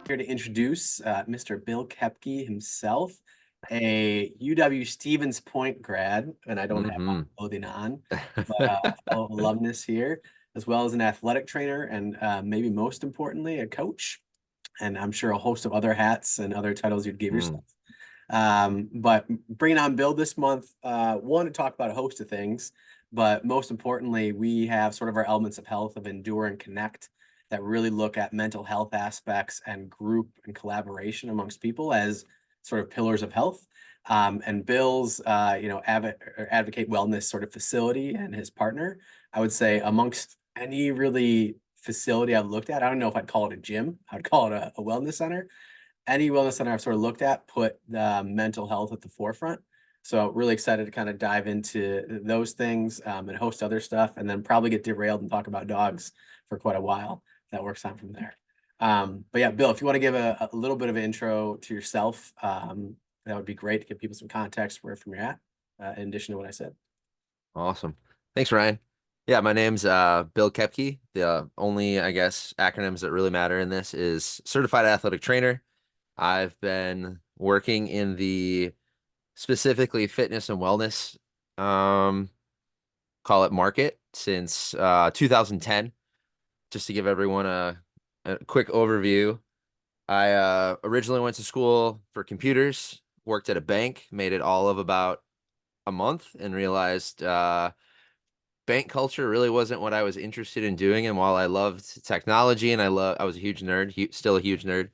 Here to introduce Mr. Bill Koepke himself, a UW-Stevens Point grad, and I don't have my Mhm. clothing on, but fellow alumnus here, as well as an athletic trainer, and maybe most importantly, a coach, and I'm sure a host of other hats and other titles you'd give Mm. yourself. But bringing on Bill this month, one to talk about a host of things, but most importantly, we have sort of our elements of health of endure and connect that really look at mental health aspects and group and collaboration amongst people as sort of pillars of health. And Bill's, advocate wellness sort of facility and his partner, I would say amongst any really facility I've looked at, I don't know if I'd call it a gym, I'd call it a wellness center. Any wellness center I've sort of looked at put the mental health at the forefront. So really excited to kind of dive into those things and host other stuff, and then probably get derailed and talk about dogs for quite a while. That works on from there. But yeah, Bill, if you want to give a little bit of an intro to yourself, that would be great to give people some context where from you're at, in addition to what I said. Awesome. Thanks, Ryan. Yeah, my name's Bill Koepke. The only, I guess, acronyms that really matter in this is Certified Athletic Trainer. I've been working in the specifically fitness and wellness, um, call it market since 2010. Just to give everyone a quick overview, I originally went to school for computers, worked at a bank, made it all of about a month, and realized bank culture really wasn't what I was interested in doing. And while I loved technology and I was a huge nerd, still a huge nerd.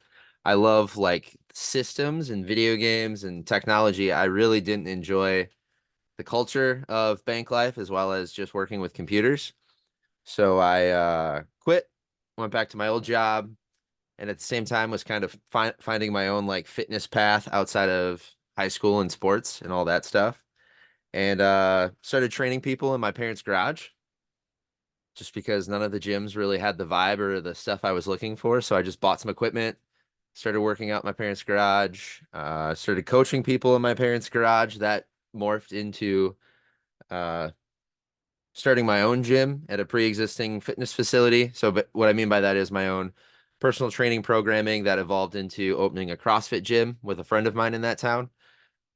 I love like systems and video games and technology. I really didn't enjoy the culture of bank life as well as just working with computers. So I quit, went back to my old job, and at the same time was kind of finding my own like fitness path outside of high school and sports and all that stuff. And started training people in my parents' garage just because none of the gyms really had the vibe or the stuff I was looking for. So I just bought some equipment, started working out in my parents' garage, started coaching people in my parents' garage. That morphed into uh, starting my own gym at a pre-existing fitness facility. So, but what I mean by that is my own personal training programming that evolved into opening a CrossFit gym with a friend of mine in that town.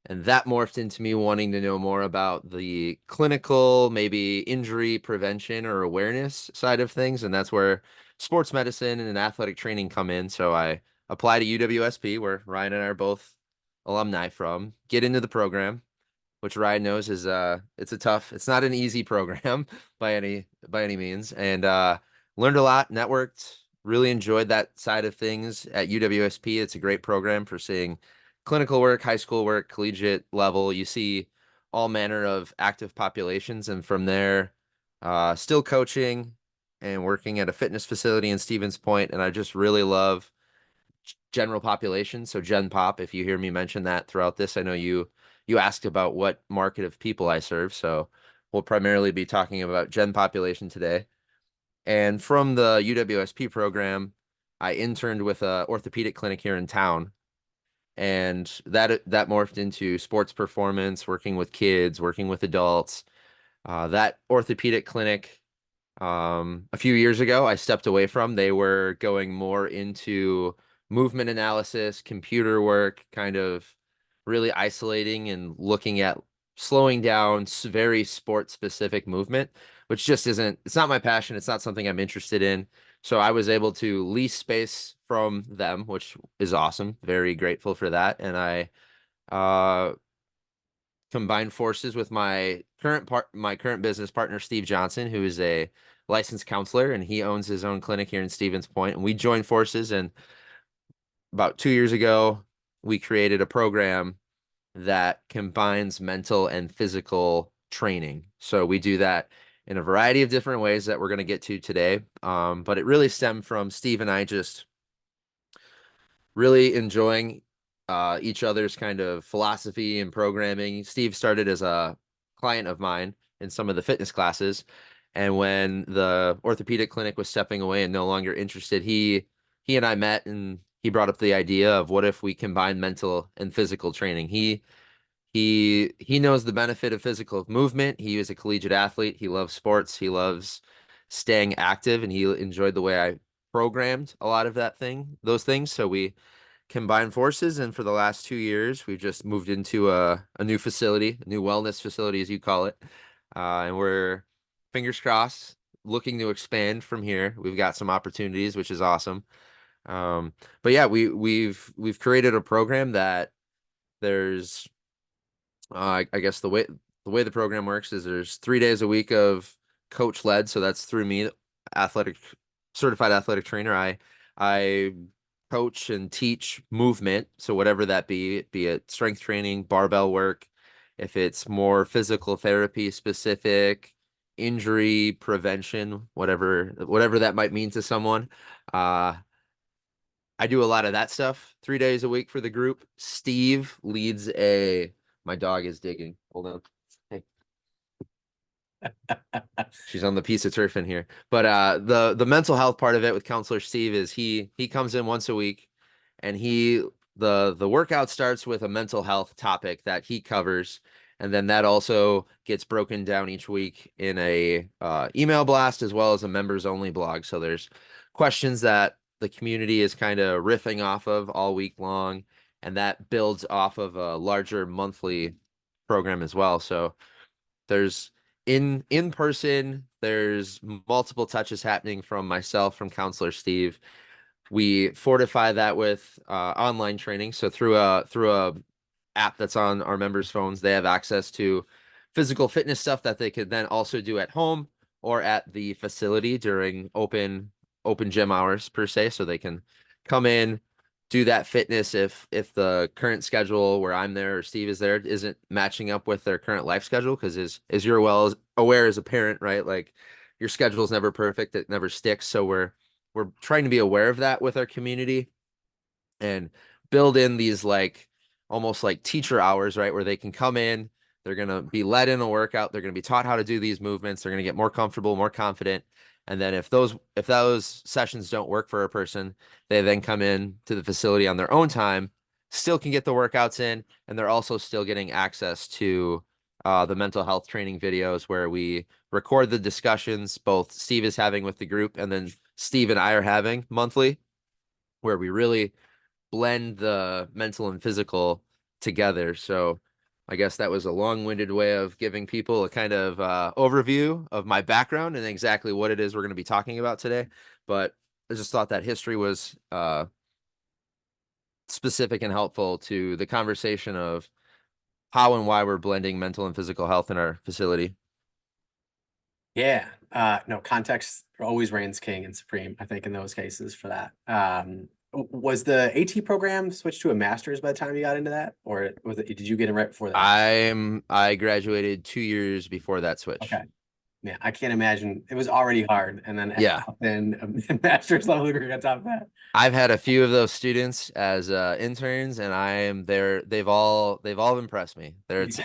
And that morphed into me wanting to know more about the clinical, maybe injury prevention or awareness side of things. And that's where sports medicine and athletic training come in. So I apply to UWSP, where Ryan and I are both alumni from, get into the program, which Ryan knows is it's not an easy program by any means. And learned a lot, networked, really enjoyed that side of things at UWSP. It's a great program for seeing clinical work, high school work, collegiate level. You see all manner of active populations, and from there, still coaching and working at a fitness facility in Stevens Point. And I just really love general population. So Gen Pop, if you hear me mention that throughout this, I know you asked about what market of people I serve. So we'll primarily be talking about Gen population today. And from the UWSP program, I interned with a orthopedic clinic here in town. And that morphed into sports performance, working with kids, working with adults. That orthopedic clinic, a few years ago, I stepped away from. They were going more into movement analysis, computer work, kind of really isolating and looking at slowing down very sport specific movement, which just isn't, it's not my passion. It's not something I'm interested in. So I was able to lease space from them, which is awesome. Very grateful for that. And I uh, combined forces with my current business partner, Steve Johnson, who is a licensed counselor, and he owns his own clinic here in Stevens Point. And we joined forces, and about 2 years ago, we created a program that combines mental and physical training. So we do that in a variety of different ways that we're going to get to today. But it really stemmed from Steve and I just really enjoying each other's kind of philosophy and programming. Steve started as a client of mine in some of the fitness classes. And when the orthopedic clinic was stepping away and no longer interested, he and I met, and he brought up the idea of what if we combine mental and physical training. He knows the benefit of physical movement. He was a collegiate athlete. He loves sports. He loves staying active, and he enjoyed the way programmed a lot of those things. So we combined forces, and for the last 2 years, we've just moved into a new facility, a new wellness facility, as you call it. And we're, fingers crossed, looking to expand from here. We've got some opportunities, which is awesome. But yeah, we've created a program that there's I guess the way the program works is there's 3 days a week of coach led, so that's through me, athletic certified athletic trainer. I coach and teach movement, so whatever that be it strength training, barbell work, if it's more physical therapy specific, injury prevention, whatever that might mean to someone. Uh, I do a lot of that stuff 3 days a week for the group. Steve leads a, my dog is digging. Hold on. Hey, she's on the piece of turf in here. But the mental health part of it with Counselor Steve is he comes in once a week, and the workout starts with a mental health topic that he covers, and then that also gets broken down each week in a email blast as well as a members only blog. So there's questions that the community is kind of riffing off of all week long, and that builds off of a larger monthly program as well. So there's in person, there's multiple touches happening from myself, from Counselor Steve. We fortify that with online training. So through a app that's on our members' phones, they have access to physical fitness stuff that they could then also do at home or at the facility during open gym hours per se. So they can come in, do that fitness if the current schedule where I'm there or Steve is there isn't matching up with their current life schedule. Because as you're well aware as a parent, right? Like your schedule is never perfect, it never sticks. So we're trying to be aware of that with our community and build in these like almost like teacher hours, right? Where they can come in, they're going to be led in a workout, they're going to be taught how to do these movements, they're going to get more comfortable, more confident. And then if those sessions don't work for a person, they then come in to the facility on their own time, still can get the workouts in, and they're also still getting access to the mental health training videos where we record the discussions both Steve is having with the group and then Steve and I are having monthly, where we really blend the mental and physical together. So I guess that was a long-winded way of giving people a kind of overview of my background and exactly what it is we're going to be talking about today. But I just thought that history was specific and helpful to the conversation of how and why we're blending mental and physical health in our facility. Yeah. No, context always reigns king and supreme, I think, in those cases for that. Was the AT program switched to a master's by the time you got into that? Or did you get it right before that? I graduated 2 years before that switch. Okay. Yeah, I can't imagine. It was already hard. And then Yeah. then a master's level degree on top of that. I've had a few of those students as interns, and I am there. They've all impressed me. Their Yeah.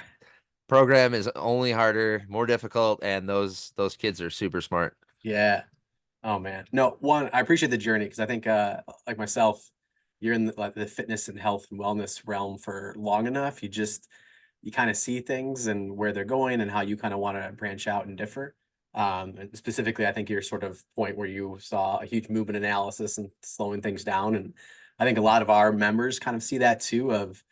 program is only harder, more difficult, and those kids are super smart. Yeah. Oh man. No, one, I appreciate the journey because I think like myself, you're in like the fitness and health and wellness realm for long enough. You kind of see things and where they're going and how you kind of want to branch out and differ. And specifically, I think your sort of point where you saw a huge movement analysis and slowing things down. And I think a lot of our members kind of see that too of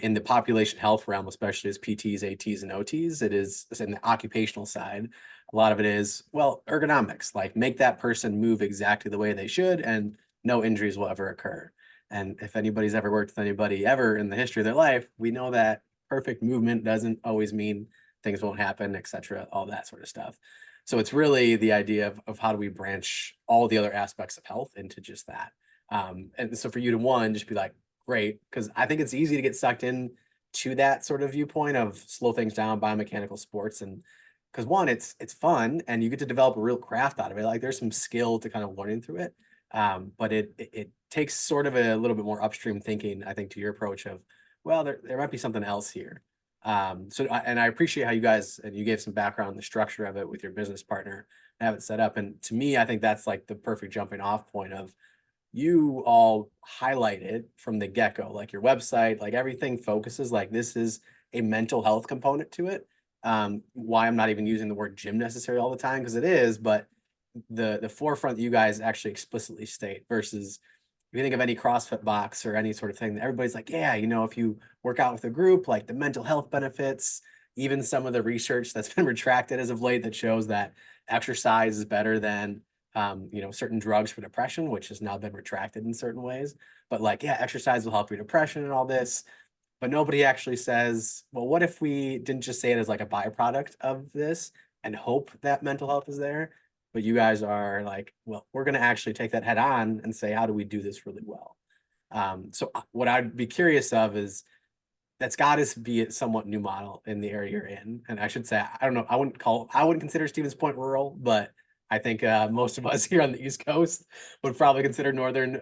in the population health realm, especially as PTs, ATs, and OTs, it is in the occupational side. A lot of it is, well, ergonomics, like make that person move exactly the way they should and no injuries will ever occur. And if anybody's ever worked with anybody ever in the history of their life, we know that perfect movement doesn't always mean things won't happen, et cetera, all that sort of stuff. So it's really the idea of how do we branch all the other aspects of health into just that. And so for you to one, just be like, great, because I think it's easy to get sucked in to that sort of viewpoint of slow things down, biomechanical sports. And because one, it's fun and you get to develop a real craft out of it. Like there's some skill to kind of learning through it. But it takes sort of a little bit more upstream thinking, I think, to your approach of, well, there might be something else here. And I appreciate how you guys, and you gave some background on the structure of it with your business partner and have it set up. And to me, I think that's like the perfect jumping off point of you all highlight it from the get-go, like your website, like everything focuses like this is a mental health component to it. Why I'm not even using the word gym necessarily all the time because it is, but the forefront that you guys actually explicitly state versus if you think of any CrossFit box or any sort of thing, everybody's like, yeah, if you work out with a group, like the mental health benefits, even some of the research that's been retracted as of late that shows that exercise is better than certain drugs for depression, which has now been retracted in certain ways. But like, yeah, exercise will help your depression and all this. But nobody actually says, well, what if we didn't just say it as like a byproduct of this and hope that mental health is there? But you guys are like, well, we're going to actually take that head on and say, how do we do this really well? So what I'd be curious of is that's got to be a somewhat new model in the area you're in. And I should say, I don't know, I wouldn't consider Stevens Point rural, but I think most of us here on the East Coast would probably consider northern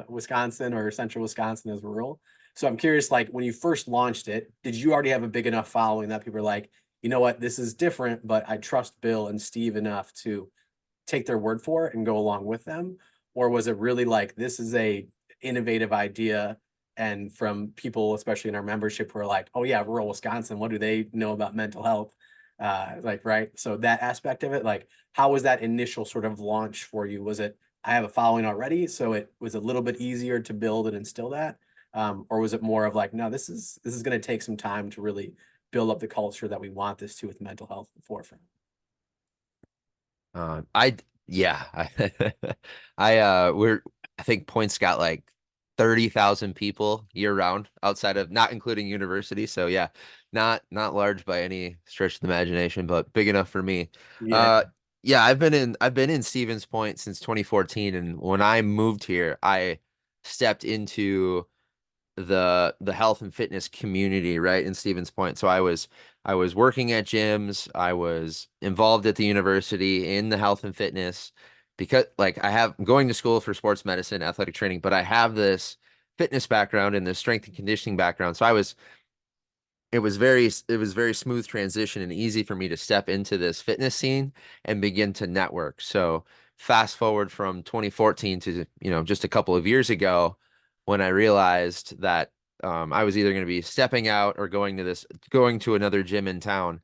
Wisconsin or central Wisconsin as rural. So I'm curious, like when you first launched it, did you already have a big enough following that people are like, you know what, this is different, but I trust Bill and Steve enough to take their word for it and go along with them? Or was it really like this is a innovative idea and from people, especially in our membership, who are like, oh yeah, rural Wisconsin, what do they know about mental health? Like, right. So that aspect of it, like, how was that initial sort of launch for you? Was it, I have a following already, so it was a little bit easier to build and instill that? Or was it more of like, no, this is going to take some time to really build up the culture that we want this to with mental health at the forefront? I yeah, we're I think Point's got like 30,000 people year round outside of not including university. So yeah, not large by any stretch of the imagination, but big enough for me. Yeah. Uh, yeah, I've been in Stevens Point since 2014, and when I moved here, I stepped into the health and fitness community right in Stevens Point. So I was working at gyms, I was involved at the university in the health and fitness because like I'm going to school for sports medicine, athletic training, but I have this fitness background and this strength and conditioning background. So it was very smooth transition and easy for me to step into this fitness scene and begin to network. So fast forward from 2014 to, just a couple of years ago when I realized that I was either going to be stepping out or going to another gym in town.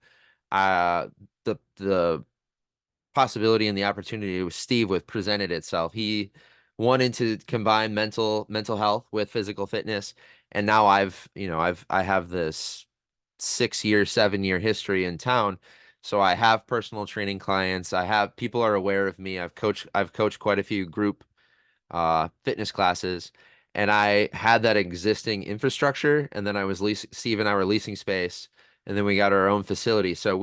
The possibility and the opportunity with Steve with presented itself. He wanted to combine mental health with physical fitness, and now I have this 6 year, 7 year history in town. So I have personal training clients. I have people are aware of me. I've coached quite a few group fitness classes, and I had that existing infrastructure. And then Steve and I were leasing space, and then we got our own facility. So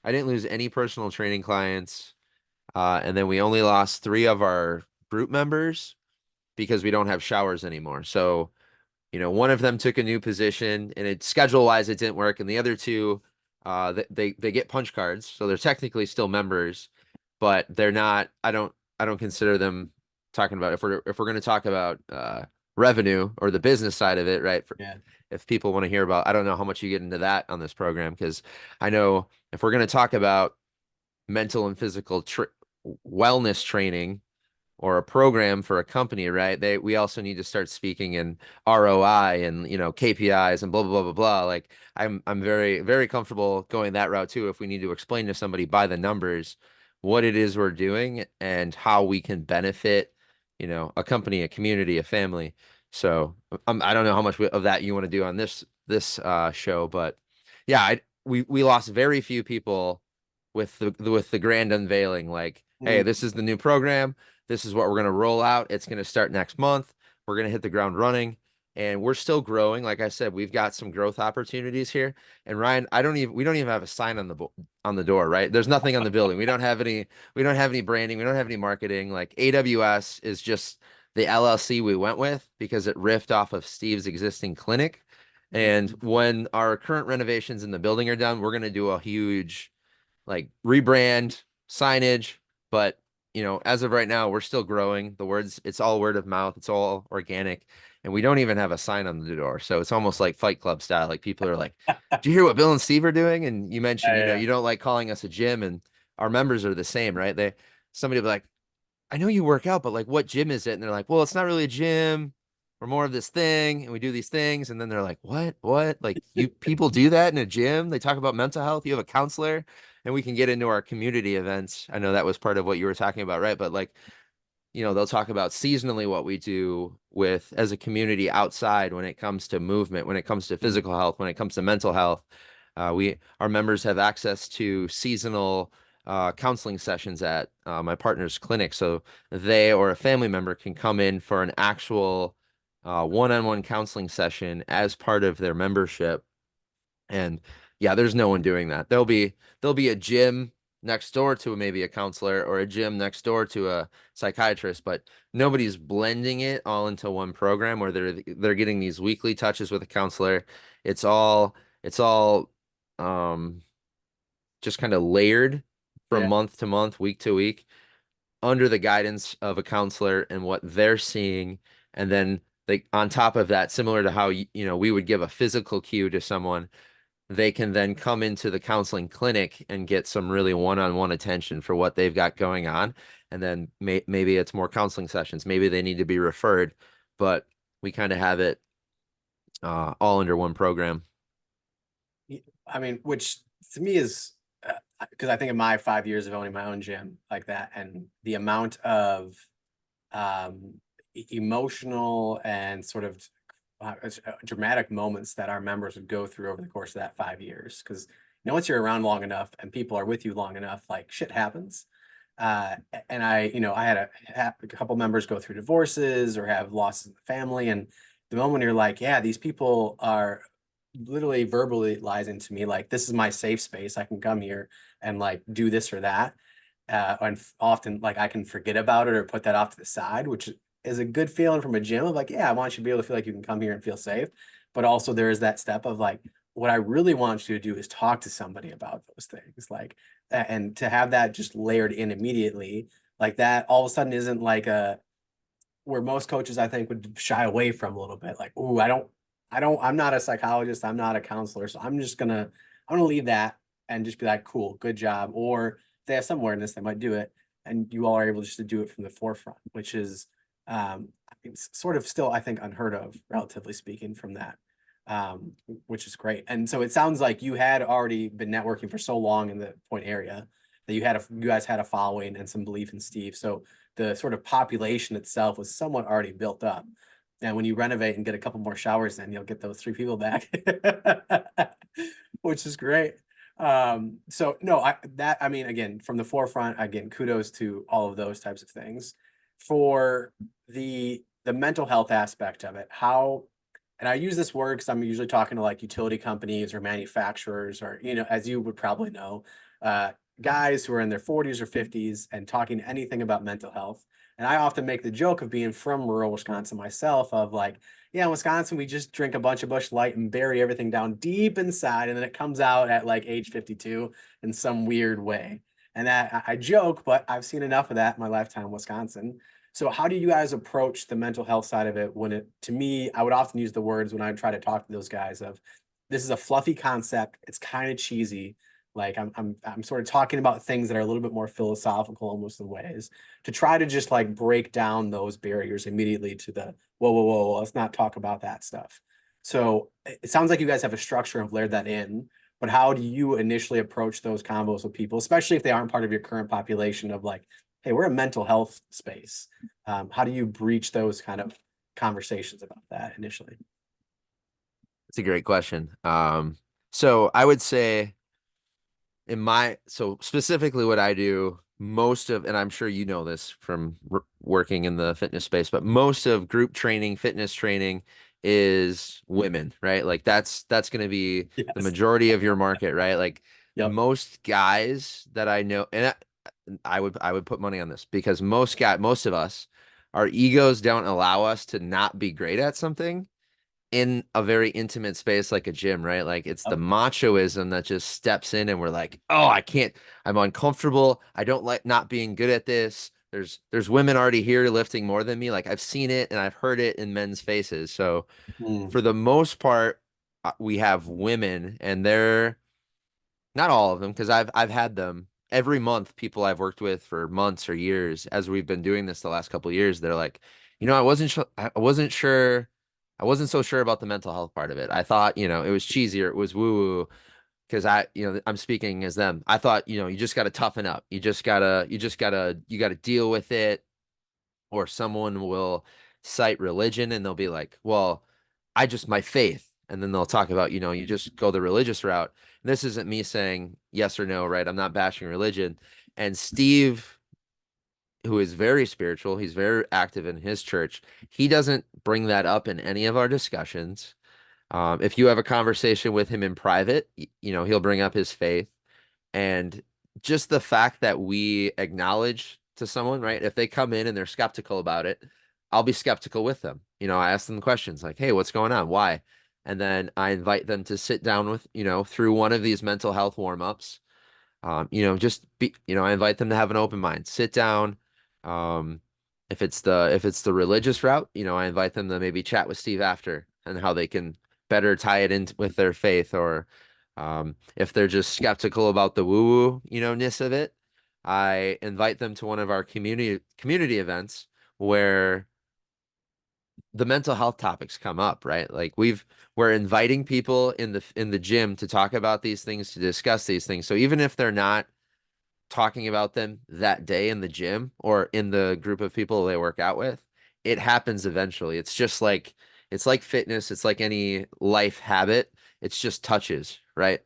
I didn't lose any personal training clients. And then we only lost three of our group members because we don't have showers anymore. So one of them took a new position, and schedule wise it didn't work, and the other two, they get punch cards, so they're technically still members, but they're not. I don't consider them talking about if we're going to talk about revenue or the business side of it, right? Yeah. If people want to hear about, I don't know how much you get into that on this program because I know if we're going to talk about mental and physical wellness training or a program for a company, right? We also need to start speaking in ROI and KPIs and blah blah blah blah blah. Like I'm very very comfortable going that route too if we need to explain to somebody by the numbers what it is we're doing and how we can benefit, a company, a community, a family. So I don't know how much of that you want to do on this show, but yeah, we lost very few people with the grand unveiling. Like, hey, Mhm. this is the new program. This is what we're going to roll out. It's going to start next month. We're going to hit the ground running, and we're still growing. Like I said, we've got some growth opportunities here. And Ryan, we don't even have a sign on the door, right? There's nothing on the building. We don't have any branding. We don't have any marketing. Like AWS is just the LLC we went with because it riffed off of Steve's existing clinic. And when our current renovations in the building are done, we're going to do a huge like rebrand, signage, but as of right now, we're still growing. It's all word of mouth, it's all organic, and we don't even have a sign on the door. So it's almost like Fight Club style. Like people are like, "Do you hear what Bill and Steve are doing?" And you mentioned, Yeah, you don't like calling us a gym, and our members are the same, right? Somebody will be like, "I know you work out, but like, what gym is it?" And they're like, "Well, it's not really a gym. we're more of this thing and we do these things. And then they're like, what? Like you people do that in a gym? They talk about mental health. You have a counselor and we can get into our community events. I know that was part of what you were talking about, right? But like, they'll talk about seasonally what we do with as a community outside when it comes to movement, when it comes to Mm. physical health, when it comes to mental health. Our members have access to seasonal counseling sessions at my partner's clinic, so they or a family member can come in for an actual one-on-one counseling session as part of their membership. And yeah, there's no one doing that. There'll be a gym next door to maybe a counselor or a gym next door to a psychiatrist, but nobody's blending it all into one program where they're getting these weekly touches with a counselor. It's all um just kind of layered from Yeah. month to month, week to week, under the guidance of a counselor and what they're seeing. And then they on top of that, similar to how we would give a physical cue to someone, they can then come into the counseling clinic and get some really one-on-one attention for what they've got going on. And then maybe it's more counseling sessions. Maybe they need to be referred, but we kind of have it all under one program. I mean, which to me is because I think of my 5 years of owning my own gym like that, and the amount of emotional and sort of dramatic moments that our members would go through over the course of that 5 years. Because once you're around long enough and people are with you long enough, like shit happens. And I had a couple members go through divorces or have losses in the family, and the moment you're like, yeah, these people are literally verbally lies into me like this is my safe space. I can come here and like do this or that. And often like I can forget about it or put that off to the side, which is a good feeling from a gym of like, yeah, I want you to be able to feel like you can come here and feel safe. But also there is that step of like, what I really want you to do is talk to somebody about those things. Like, and to have that just layered in immediately, like that all of a sudden isn't like a where most coaches I think would shy away from a little bit. Like, ooh, I'm not a psychologist, I'm not a counselor, so I'm gonna leave that and just be like, cool, good job. Or if they have some awareness, they might do it, and you all are able just to do it from the forefront, which is it's sort of still I think unheard of, relatively speaking, from that. Which is great. And so it sounds like you had already been networking for so long in the Point area that you guys had a following and some belief in Steve. So the sort of population itself was somewhat already built up. And when you renovate and get a couple more showers, then you'll get those three people back, which is great. So no, I mean, again, from the forefront, again, kudos to all of those types of things. For the mental health aspect of it, how, and I use this word because I'm usually talking to like utility companies or manufacturers or, as you would probably know, uh, guys who are in their 40s or 50s and talking anything about mental health. And I often make the joke of being from rural Wisconsin myself of like, yeah, in Wisconsin, we just drink a bunch of Busch Light and bury everything down deep inside. And then it comes out at like age 52 in some weird way. And that I joke, but I've seen enough of that in my lifetime in Wisconsin. So how do you guys approach the mental health side of it when it, to me, I would often use the words when I try to talk to those guys of this is a fluffy concept. It's kind of cheesy. Like I'm sort of talking about things that are a little bit more philosophical almost in ways to try to just like break down those barriers immediately to the whoa, let's not talk about that stuff. So it sounds like you guys have a structure and have layered that in, but how do you initially approach those combos with people, especially if they aren't part of your current population of like, hey, we're a mental health space. How do you breach those kind of conversations about that initially? It's a great question. So I would say so specifically what I do and I'm sure you know this from working in the fitness space, but most of group training, fitness training is women, right? Like that's going to be the Yes. majority of your market, right? Like Yep. most guys that I know, and I would put money on this because most of us, our egos don't allow us to not be great at something in a very intimate space like a gym, right? Like it's the Yep. machoism that just steps in and we're like, "Oh, I can't. I'm uncomfortable. I don't like not being good at this." There's women already here lifting more than me. Like I've seen it and I've heard it in men's faces. So Mm. for the most part, we have women and they're not all of them because I've had them every month, people I've worked with for months or years as we've been doing this the last couple of years, they're like, I wasn't sure I wasn't so sure about the mental health part of it. I thought, it was cheesy or it was woo woo because I'm speaking as them. I thought, you just got to toughen up. You got to deal with it, or someone will cite religion and they'll be like, well, my faith. And then they'll talk about, you just go the religious route. And this isn't me saying yes or no, right? I'm not bashing religion. And Steve, who is very spiritual, he's very active in his church. He doesn't bring that up in any of our discussions. If you have a conversation with him in private, he'll bring up his faith. And just the fact that we acknowledge to someone, right? If they come in and they're skeptical about it, I'll be skeptical with them. I ask them questions like, hey, what's going on? Why? And then I invite them to sit down with, through one of these mental health warm-ups. I invite them to have an open mind, sit down. Um, if it's the religious route, I invite them to maybe chat with Steve after and how they can better tie it in with their faith, or if they're just skeptical about the woo-woo, ness of it, I invite them to one of our community events where the mental health topics come up, right? Like we're inviting people in the gym to talk about these things, to discuss these things. So even if they're not talking about them that day in the gym or in the group of people they work out with, it happens eventually. It's like fitness, it's like any life habit. It's just touches, right?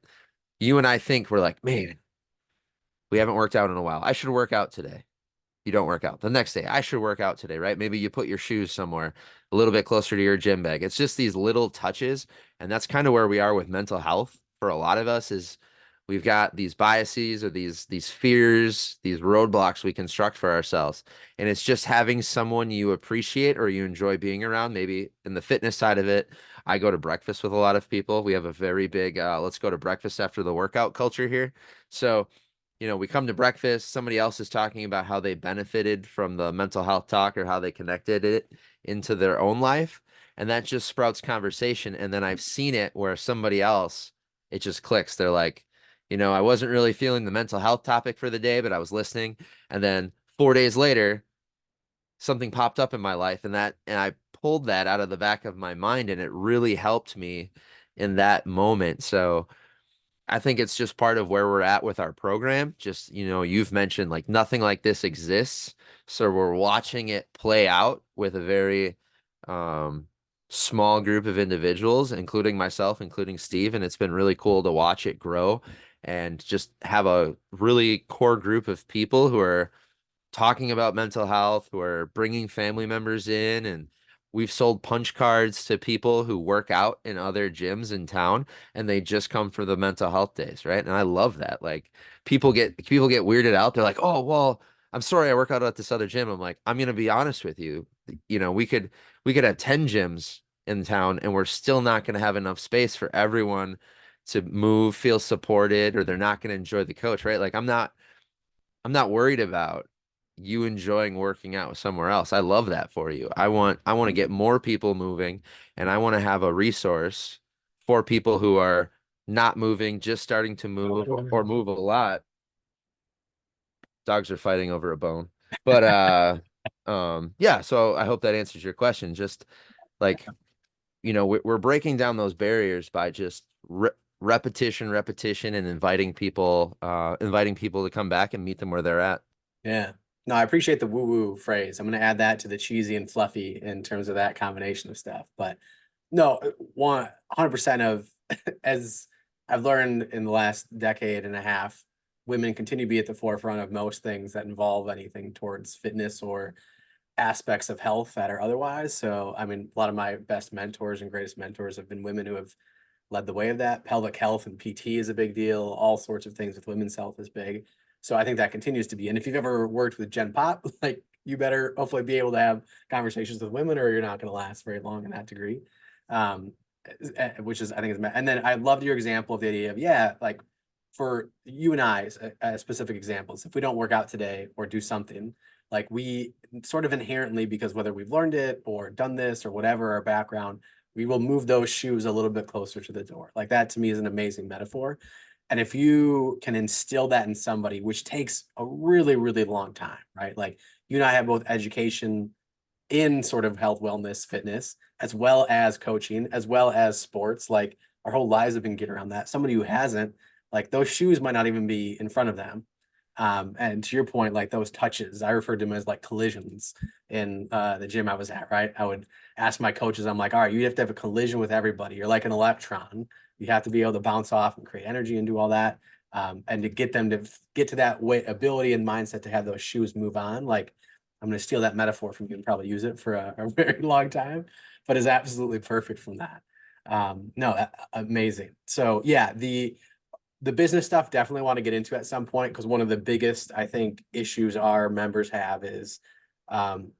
You and I think we're like, man, we haven't worked out in a while. I should work out today. You don't work out. The next day, I should work out today, right? Maybe you put your shoes somewhere a little bit closer to your gym bag. It's just these little touches, and that's kind of where we are with mental health for a lot of us is we've got these biases or these fears, these roadblocks we construct for ourselves. And it's just having someone you appreciate or you enjoy being around. Maybe in the fitness side of it, I go to breakfast with a lot of people. We have a very big let's go to breakfast after the workout culture here. So we come to breakfast, somebody else is talking about how they benefited from the mental health talk or how they connected it into their own life. And that just sprouts conversation. And then I've seen it where somebody else, it just clicks. They're like, I wasn't really feeling the mental health topic for the day, but I was listening. And then 4 days later, something popped up in my life and I pulled that out of the back of my mind and it really helped me in that moment. So I think it's just part of where we're at with our program. Just, you've mentioned like nothing like this exists. So we're watching it play out with a very um, small group of individuals, including myself, including Steve. And it's been really cool to watch it grow and just have a really core group of people who are talking about mental health, who are bringing family members in, and we've sold punch cards to people who work out in other gyms in town and they just come for the mental health days, right? And I love that. Like people get weirded out. They're like, "Oh, well, I'm sorry I work out at this other gym." I'm like, "I'm going to be honest with you. We could have 10 gyms in town and we're still not going to have enough space for everyone to move, feel supported, or they're not going to enjoy the coach, right? Like I'm not worried about you enjoying working out somewhere else. I love that for you. I want to get more people moving and I want to have a resource for people who are not moving, just starting to move or move a lot. Dogs are fighting over a bone. But yeah, so I hope that answers your question. Just like, we're breaking down those barriers by just repetition and inviting people to come back and meet them where they're at. Yeah. No, I appreciate the woo woo phrase. I'm going to add that to the cheesy and fluffy in terms of that combination of stuff. But no, 100% of, as I've learned in the last decade and a half, women continue to be at the forefront of most things that involve anything towards fitness or aspects of health that are otherwise. So, I mean, a lot of my best mentors and greatest mentors have been women who have led the way of that. Pelvic health and PT is a big deal. All sorts of things with women's health is big. So I think that continues to be. And if you've ever worked with Gen Pop, like you better hopefully be able to have conversations with women, or you're not going to last very long in that degree. Um, which is I think is and then I loved your example of the idea of like for you and I as specific examples. If we don't work out today or do something, like we sort of inherently, because whether we've learned it or done this or whatever our background, we will move those shoes a little bit closer to the door. Like that to me is an amazing metaphor. And if you can instill that in somebody, which takes a really, really long time, right? Like you and I have both education in sort of health, wellness, fitness, as well as coaching, as well as sports. Like our whole lives have been geared around that. Somebody who hasn't, like those shoes might not even be in front of them. And to your point, like those touches, I referred to them as like collisions in the gym I was at, right? I would ask my coaches, I'm like, all right, you have to have a collision with everybody. You're like an electron. You have to be able to bounce off and create energy and do all that. And to get them to get to that way, ability and mindset to have those shoes move on, like I'm going to steal that metaphor from you and probably use it for a very long time, but is absolutely perfect from that. No, amazing. So yeah, the business stuff definitely want to get into at some point because one of the biggest I think issues our members have is um,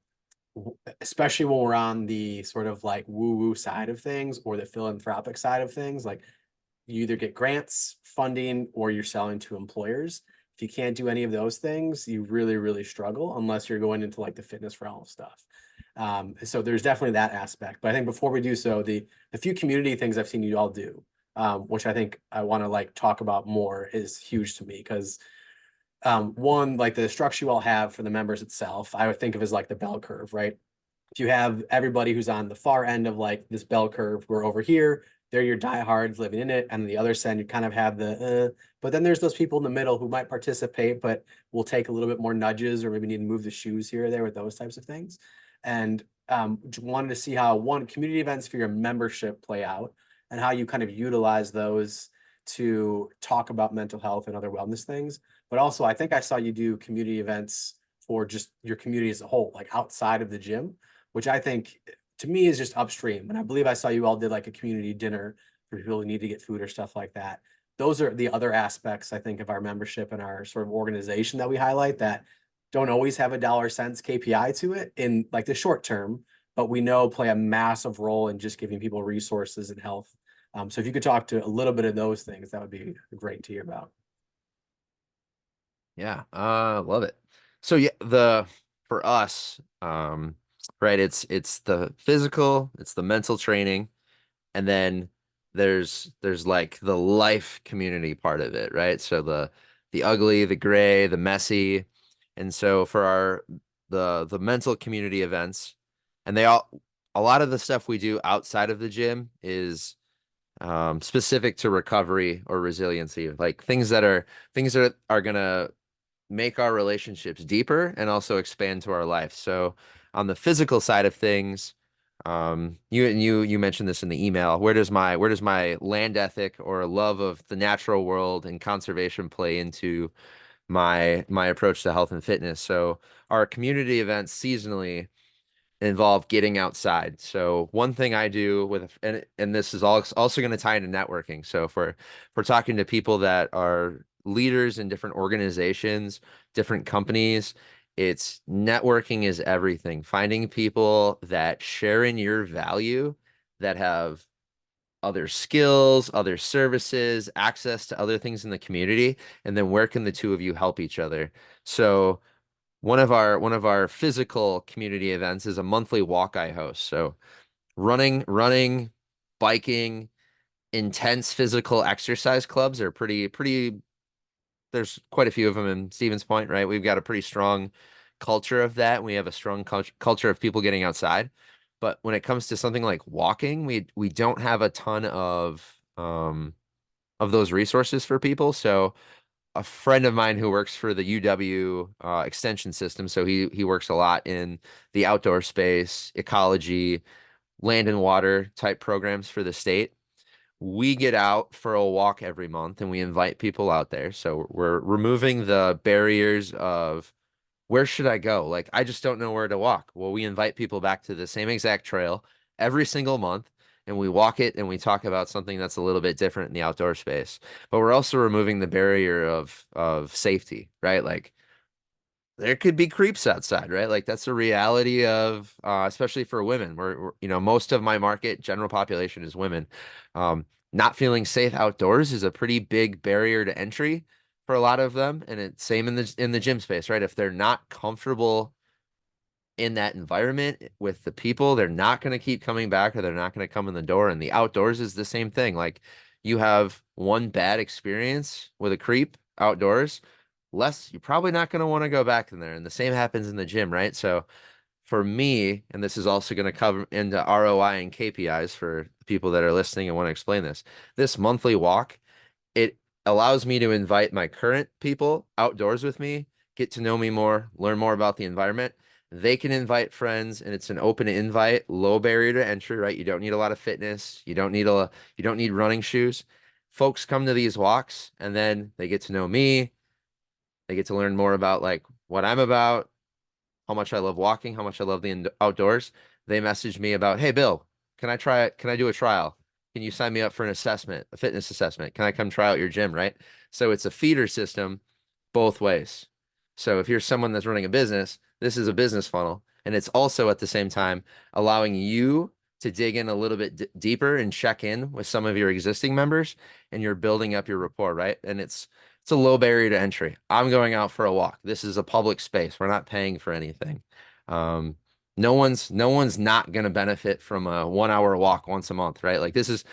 especially when we're on the sort of like woo woo side of things or the philanthropic side of things, like you either get grants, funding, or you're selling to employers. If you can't do any of those things, you really, really struggle unless you're going into like the fitness realm stuff. So there's definitely that aspect. But I think before we do so, the few community things I've seen you all do, which I think I want to like talk about more, is huge to me because one, like the structure you all have for the members itself, I would think of as like the bell curve, right? If you have everybody who's on the far end of like this bell curve, we're over here, they're your diehards living in it, and on the other side you kind of have but then there's those people in the middle who might participate, but will take a little bit more nudges or maybe need to move the shoes here or there with those types of things. And wanted to see how one community events for your membership play out and how you kind of utilize those to talk about mental health and other wellness things. But also, I think I saw you do community events for just your community as a whole, like outside of the gym, which I think to me is just upstream. And I believe I saw you all did like a community dinner for people who need to get food or stuff like that. Those are the other aspects I think of our membership and our sort of organization that we highlight that don't always have a dollar cents KPI to it in like the short term, but we know play a massive role in just giving people resources and health. So if you could talk to a little bit of those things, that would be great to hear about. Yeah, love it. So yeah, the for us, right, it's the physical, it's the mental training, and then there's like the life community part of it, right? So the ugly, the gray, the messy. And so for our the mental community events, and they all a lot of the stuff we do outside of the gym is specific to recovery or resiliency, like things that are gonna make our relationships deeper and also expand to our life. So on the physical side of things, you mentioned this in the email. Where does my land ethic or love of the natural world and conservation play into my approach to health and fitness? So our community events seasonally involve getting outside. So one thing I do and this is also going to tie into networking. So for talking to people that are leaders in different organizations, different companies, it's networking is everything. Finding people that share in your value, that have other skills, other services, access to other things in the community, and then where can the two of you help each other? So one of our physical community events is a monthly walk I host. So running, biking, intense physical exercise clubs are pretty. There's quite a few of them in Stevens Point, right? We've got a pretty strong culture of that. We have a strong culture of people getting outside. But when it comes to something like walking, we don't have a ton of those resources for people. So a friend of mine who works for the UW extension system. So he works a lot in the outdoor space, ecology, land and water type programs for the state. We get out for a walk every month and we invite people out there. So we're removing the barriers of where should I go? Like, I just don't know where to walk. Well, we invite people back to the same exact trail every single month, and we walk it and we talk about something that's a little bit different in the outdoor space. But we're also removing the barrier of safety, right? Like, there could be creeps outside, right? Like that's a reality of, especially for women. Most of my market, general population is women. Not feeling safe outdoors is a pretty big barrier to entry for a lot of them, and it's same in the gym space, right? If they're not comfortable in that environment with the people, they're not going to keep coming back or they're not going to come in the door. And the outdoors is the same thing. Like you have one bad experience with a creep outdoors, less you're probably not going to want to go back in there. And the same happens in the gym, right? So for me, and this is also going to cover into ROI and KPIs for people that are listening and want to explain this monthly walk, it allows me to invite my current people outdoors with me, get to know me more, learn more about the environment. They can invite friends, and it's an open invite, low barrier to entry, right? You don't need a lot of fitness. You don't need running shoes. Folks come to these walks and then they get to know me. They get to learn more about like what I'm about, how much I love walking, how much I love the outdoors. They message me about, hey, Bill, can I try it? Can I do a trial? Can you sign me up for an assessment, a fitness assessment? Can I come try out your gym, right? So it's a feeder system both ways. So if you're someone that's running a business, this is a business funnel. And it's also at the same time allowing you to dig in a little bit deeper and check in with some of your existing members, and you're building up your rapport, right? And it's a low barrier to entry. I'm going out for a walk. This is a public space. We're not paying for anything. Um, no one's not going to benefit from a 1 hour walk once a month, right? Like this is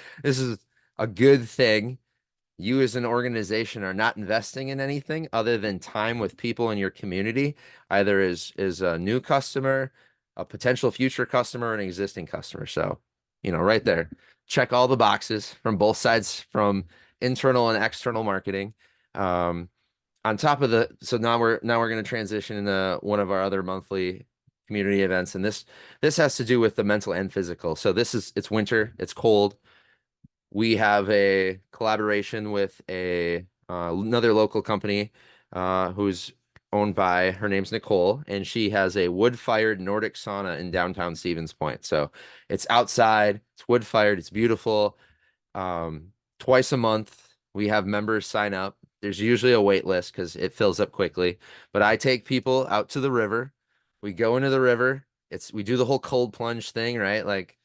a good thing. You as an organization are not investing in anything other than time with people in your community, either as a new customer, a potential future customer, an existing customer. So, right there, check all the boxes from both sides, from internal and external marketing. Um, on top of so now we're going to transition into one of our other monthly community events, and this has to do with the mental and physical. So it's winter, it's cold. We have a collaboration with another local company who's owned by, her name's Nicole, and she has a wood-fired Nordic sauna in downtown Stevens Point. So it's outside, it's wood-fired, it's beautiful. Twice a month, we have members sign up. There's usually a wait list because it fills up quickly. But I take people out to the river. We go into the river. We do the whole cold plunge thing, right? Like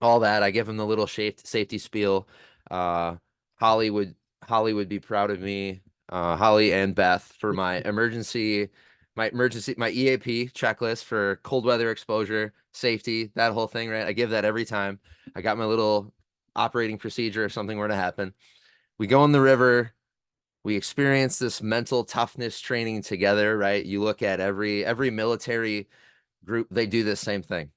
all that. I give them the little safety spiel. Uh, Holly would Holly would be proud of me. Holly and Beth for my EAP checklist for cold weather exposure, safety, that whole thing, right? I give that every time. I got my little operating procedure if something were to happen. We go in the river. We experience this mental toughness training together, right? You look at every military group, they do this same thing.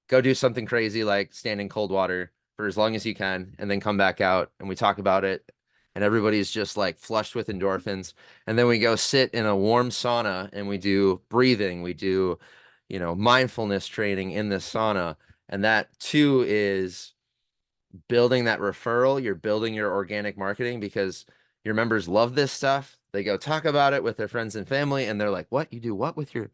Go do something crazy like stand in cold water for as long as you can, and then come back out and we talk about it. And everybody's just like flushed with endorphins. And then we go sit in a warm sauna and we do breathing. We do, mindfulness training in the sauna. And that too is building that referral. You're building your organic marketing because your members love this stuff. They go talk about it with their friends and family, and they're like, what? You do what with you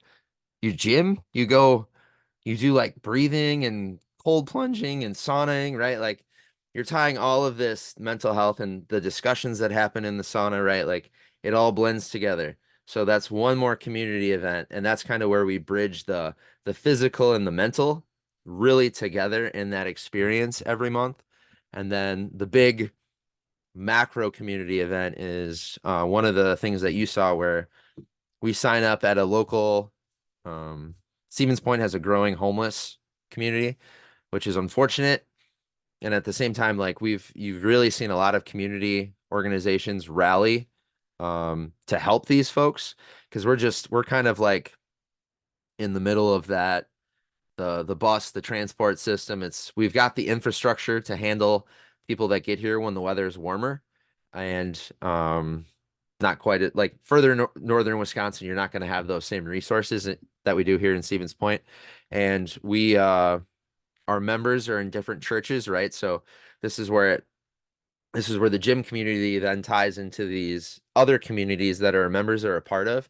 gym? You do like breathing and cold plunging and sauning, right? Like you're tying all of this mental health and the discussions that happen in the sauna, right? Like it all blends together. So that's one more community event, and that's kind of where we bridge the physical and the mental really together in that experience every month. And then the big macro community event is one of the things that you saw where we sign up at a local Stevens Point has a growing homeless community, which is unfortunate. And at the same time, like you've really seen a lot of community organizations rally to help these folks because we're kind of like in the middle of that the bus, the transport system. We've got the infrastructure to handle people that get here when the weather is warmer, and not quite like further northern Wisconsin, you're not going to have those same resources that we do here in Stevens Point. And our members are in different churches, right? So this is where the gym community then ties into these other communities that our members are a part of.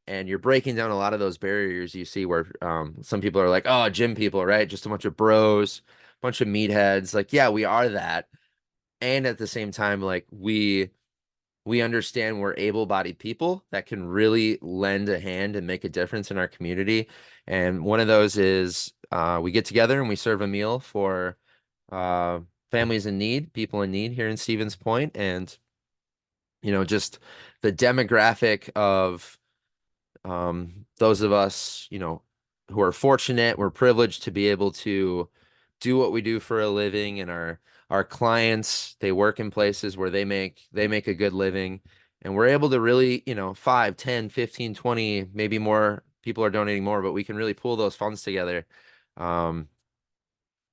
And you're breaking down a lot of those barriers you see where some people are like, oh, gym people, right? Just a bunch of bros, bunch of meatheads. Like, yeah, we are that. And at the same time, like we understand we're able-bodied people that can really lend a hand and make a difference in our community. And one of those is we get together and we serve a meal for families in need, people in need here in Stevens Point. And, just the demographic of those of us, who are fortunate, we're privileged to be able to do what we do for a living, and our clients, they work in places where they make a good living, and we're able to really, 5, 10, 15, 20, maybe more people are donating more, but we can really pool those funds together, um,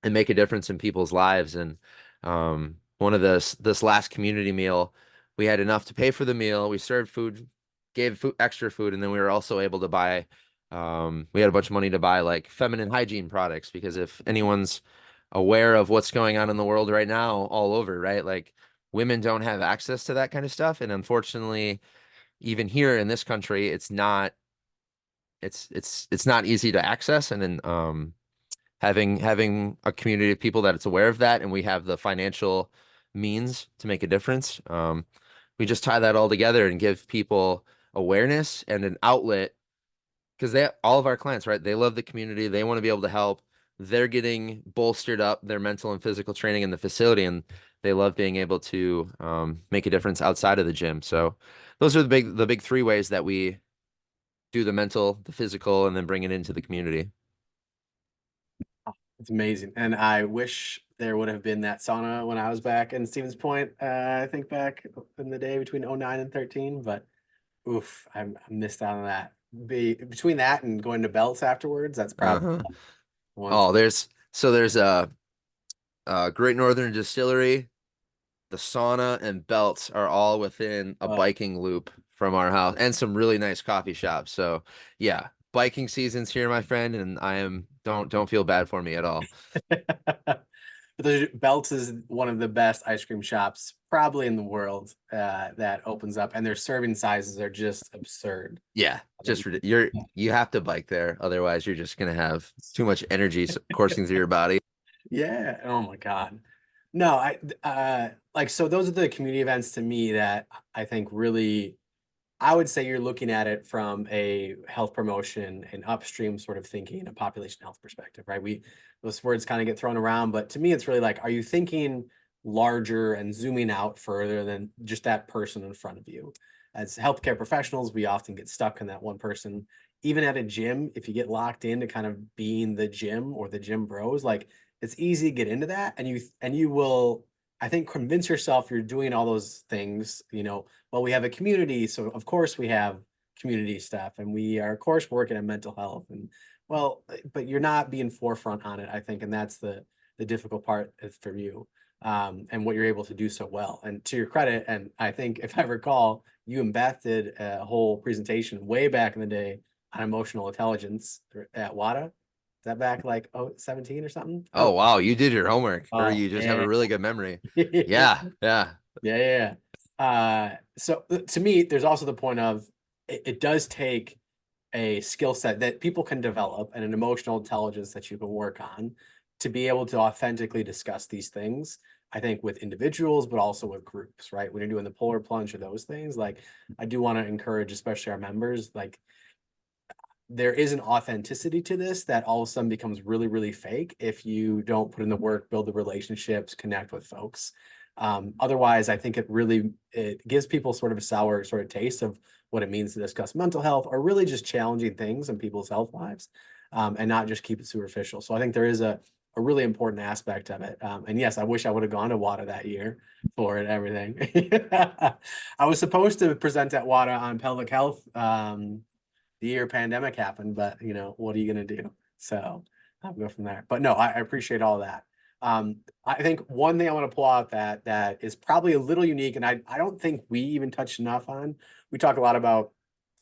and make a difference in people's lives. And one of this last community meal, we had enough to pay for the meal. We served food, gave food, extra food, and then we were also able to buy. We had a bunch of money to buy like feminine hygiene products, because if anyone's aware of what's going on in the world right now, all over, right? Like women don't have access to that kind of stuff, and unfortunately, even here in this country, it's not easy to access. And then having a community of people that it's aware of that, and we have the financial means to make a difference. We just tie that all together and give people awareness and an outlet, because they all of our clients, right? They love the community. They want to be able to help. They're getting bolstered up their mental and physical training in the facility, and they love being able to make a difference outside of the gym. So those are the big three ways that we do the mental, the physical, and then bring it into the community. It's amazing. And I wish there would have been that sauna when I was back in Stevens Point. I think back in the day between '09 and 13, but oof, I missed out on that. Between that and going to Belts afterwards, that's probably Uh-huh. one Oh, for me. there's a Great Northern Distillery, the sauna and belts are all within a Oh. biking loop from our house, and some really nice coffee shops. So yeah, biking season's here, my friend, and I am don't feel bad for me at all. But Belts is one of the best ice cream shops probably in the world that opens up, and their serving sizes are just absurd. Yeah, just you have to bike there, otherwise you're just gonna have too much energy coursing through your body. Yeah. Oh my God. No, like so those are the community events to me that I think really I would say you're looking at it from a health promotion and upstream sort of thinking, a population health perspective, right? Those words kind of get thrown around, but to me, it's really like, are you thinking larger and zooming out further than just that person in front of you? As healthcare professionals, we often get stuck in that one person. Even at a gym, if you get locked into kind of being the gym or the gym bros, like it's easy to get into that, and you will, I think, convince yourself you're doing all those things, well, we have a community, so of course we have community stuff, and we are of course working on mental health, and well, but you're not being forefront on it, I think, and that's the difficult part for you, and what you're able to do so well. And to your credit, and I think if I recall, you and Beth did a whole presentation way back in the day on emotional intelligence at WADA. Is that back like 17 or something? Oh wow, you did your homework, or Oh you just have a yeah. really good memory. Yeah, Yeah, yeah. yeah. So to me, there's also the point of it does take a skill set that people can develop and an emotional intelligence that you can work on to be able to authentically discuss these things. I think with individuals, but also with groups, right? When you're doing the polar plunge or those things, like I do want to encourage, especially our members, like there is an authenticity to this that all of a sudden becomes really, really fake if you don't put in the work, build the relationships, connect with folks. Otherwise, I think it gives people sort of a sour sort of taste of what it means to discuss mental health or really just challenging things in people's health lives, and not just keep it superficial. So I think there is a really important aspect of it. And yes, I wish I would have gone to WADA that year for it, everything. I was supposed to present at WADA on pelvic health. The year pandemic happened, but what are you going to do? So I'll go from there. But no, I appreciate all that. I think one thing I want to pull out that is probably a little unique, and I don't think we even touched enough on. We talk a lot about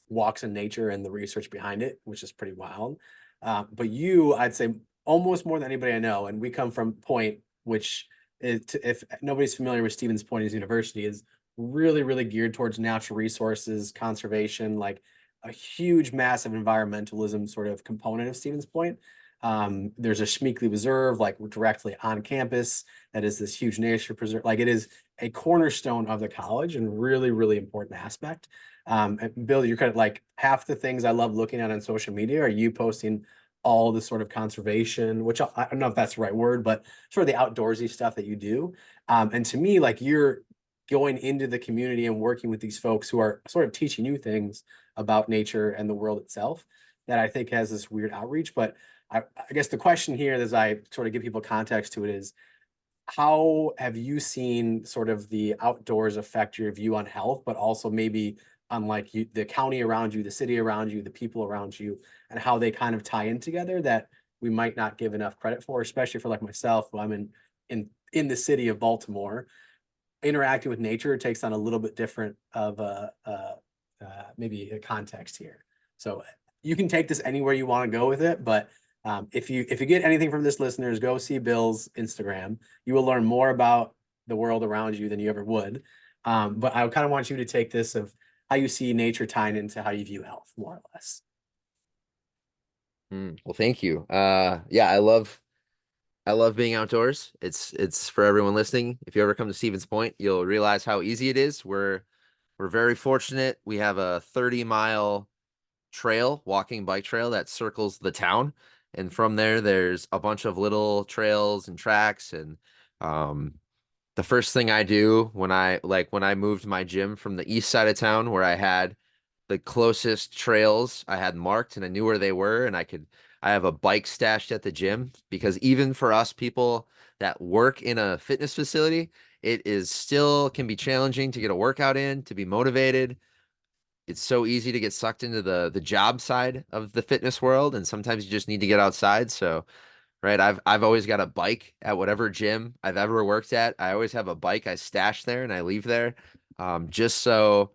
walks in nature and the research behind it, which is pretty wild. But I'd say almost more than anybody I know, and we come from Point, which is, if nobody's familiar with Stevens Point as university, is really, really geared towards natural resources, conservation, like a huge, massive environmentalism sort of component of Stevens Point. There's a Schmeekley Reserve, like directly on campus, that is this huge nature preserve. Like it is a cornerstone of the college and really, really important aspect. And Bill, you're kind of like half the things I love looking at on social media are you posting all the sort of conservation, which I don't know if that's the right word, but sort of the outdoorsy stuff that you do. And to me, like you're going into the community and working with these folks who are sort of teaching you things about nature and the world itself that I think has this weird outreach. But I guess the question here, as I sort of give people context to it, is how have you seen sort of the outdoors affect your view on health, but also maybe on like the county around you, the city around you, the people around you, and how they kind of tie in together that we might not give enough credit for, especially for like myself, who I'm in the city of Baltimore. Interacting with nature takes on a little bit different of maybe a context here. So you can take this anywhere you want to go with it, but if you get anything from this, listeners, go see Bill's Instagram. You will learn more about the world around you than you ever would. But I kind of want you to take this of how you see nature tying into how you view health, more or less. Well, thank you. Yeah, I love being outdoors. It's for everyone listening. If you ever come to Stevens Point, you'll realize how easy it is. We're very fortunate. We have a 30-mile trail, walking bike trail that circles the town. And from there, there's a bunch of little trails and tracks. And um, the first thing I do when I moved my gym from the east side of town where I had the closest trails I had marked and I knew where they were and I have a bike stashed at the gym because even for us people that work in a fitness facility, it is still can be challenging to get a workout in, to be motivated. It's so easy to get sucked into the job side of the fitness world and sometimes you just need to get outside. So, right, I've always got a bike at whatever gym I've ever worked at. I always have a bike I stash there and I leave there just so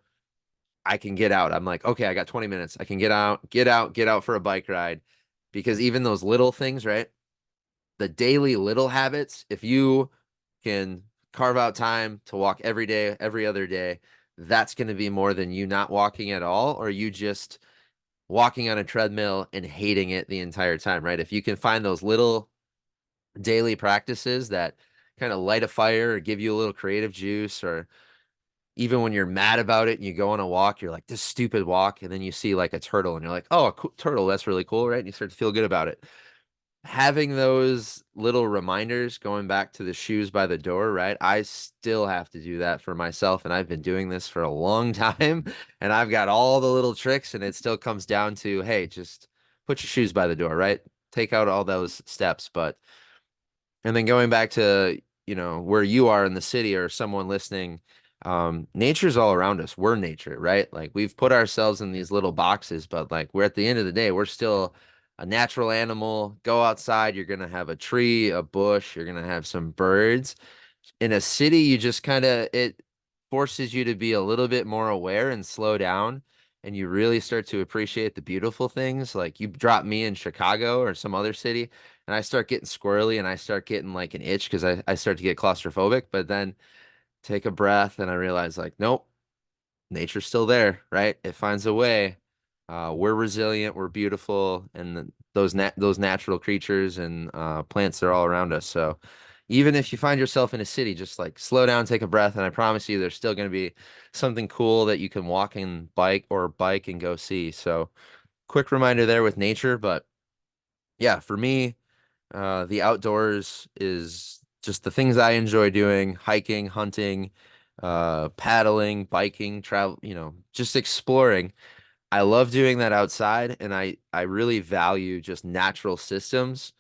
I can get out. I'm like, okay, I got 20 minutes. I can get out for a bike ride. Because even those little things, right? The daily little habits, if you can carve out time to walk every day, every other day, that's going to be more than you not walking at all, or you just walking on a treadmill and hating it the entire time, right? If you can find those little daily practices that kind of light a fire or give you a little creative juice, or even when you're mad about it and you go on a walk, you're like, this stupid walk. And then you see like a turtle and you're like, oh, a turtle, that's really cool, right? And you start to feel good about it. Having those little reminders going back to the shoes by the door, right? I still have to do that for myself. And I've been doing this for a long time and I've got all the little tricks and it still comes down to, hey, just put your shoes by the door, right? Take out all those steps. But and then going back to, where you are in the city or someone listening, nature's all around us. We're nature, right? Like we've put ourselves in these little boxes, but like we're at the end of the day, we're still a natural animal. Go outside, you're gonna have a tree, a bush, you're gonna have some birds. In a city, you just kind of it forces you to be a little bit more aware and slow down. And you really start to appreciate the beautiful things. Like you drop me in Chicago or some other city, and I start getting squirrely and I start getting like an itch because I start to get claustrophobic. But then take a breath and I realize, like, nope, nature's still there, right? It finds a way. We're resilient, we're beautiful, and those natural creatures and plants are all around us. So even if you find yourself in a city, just like slow down, take a breath, and I promise you, there's still going to be something cool that you can walk and bike and go see. So quick reminder there with nature, but yeah, for me, the outdoors is just the things I enjoy doing, hiking, hunting, paddling, biking, travel, just exploring. I love doing that outside and I really value just natural systems,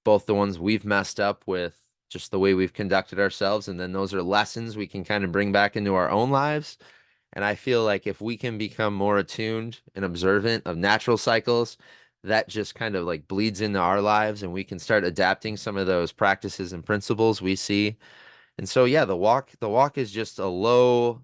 both the ones we've messed up with just the way we've conducted ourselves, and then those are lessons we can kind of bring back into our own lives. And I feel like if we can become more attuned and observant of natural cycles, that just kind of like bleeds into our lives and we can start adapting some of those practices and principles we see. And so yeah, the walk is just a low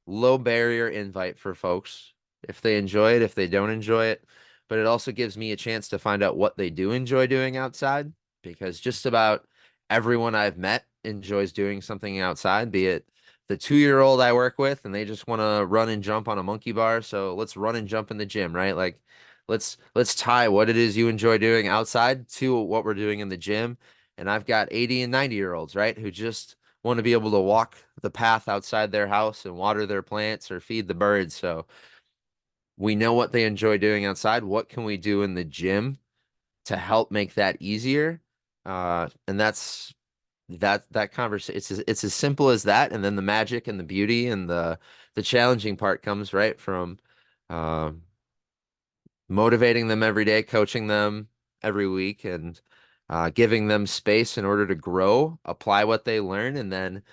barrier invite for folks. If they enjoy it, if they don't enjoy it, but it also gives me a chance to find out what they do enjoy doing outside because just about everyone I've met enjoys doing something outside, be it the 2-year-old I work with and they just want to run and jump on a monkey bar. So let's run and jump in the gym, right? Like let's tie what it is you enjoy doing outside to what we're doing in the gym. And I've got 80 and 90-year-olds, right, who just want to be able to walk the path outside their house and water their plants or feed the birds. So we know what they enjoy doing outside. What can we do in the gym to help make that easier? And that conversation. It's as simple as that, and then the magic and the beauty and the challenging part comes right from um, motivating them every day, coaching them every week, and giving them space in order to grow, apply what they learn, and then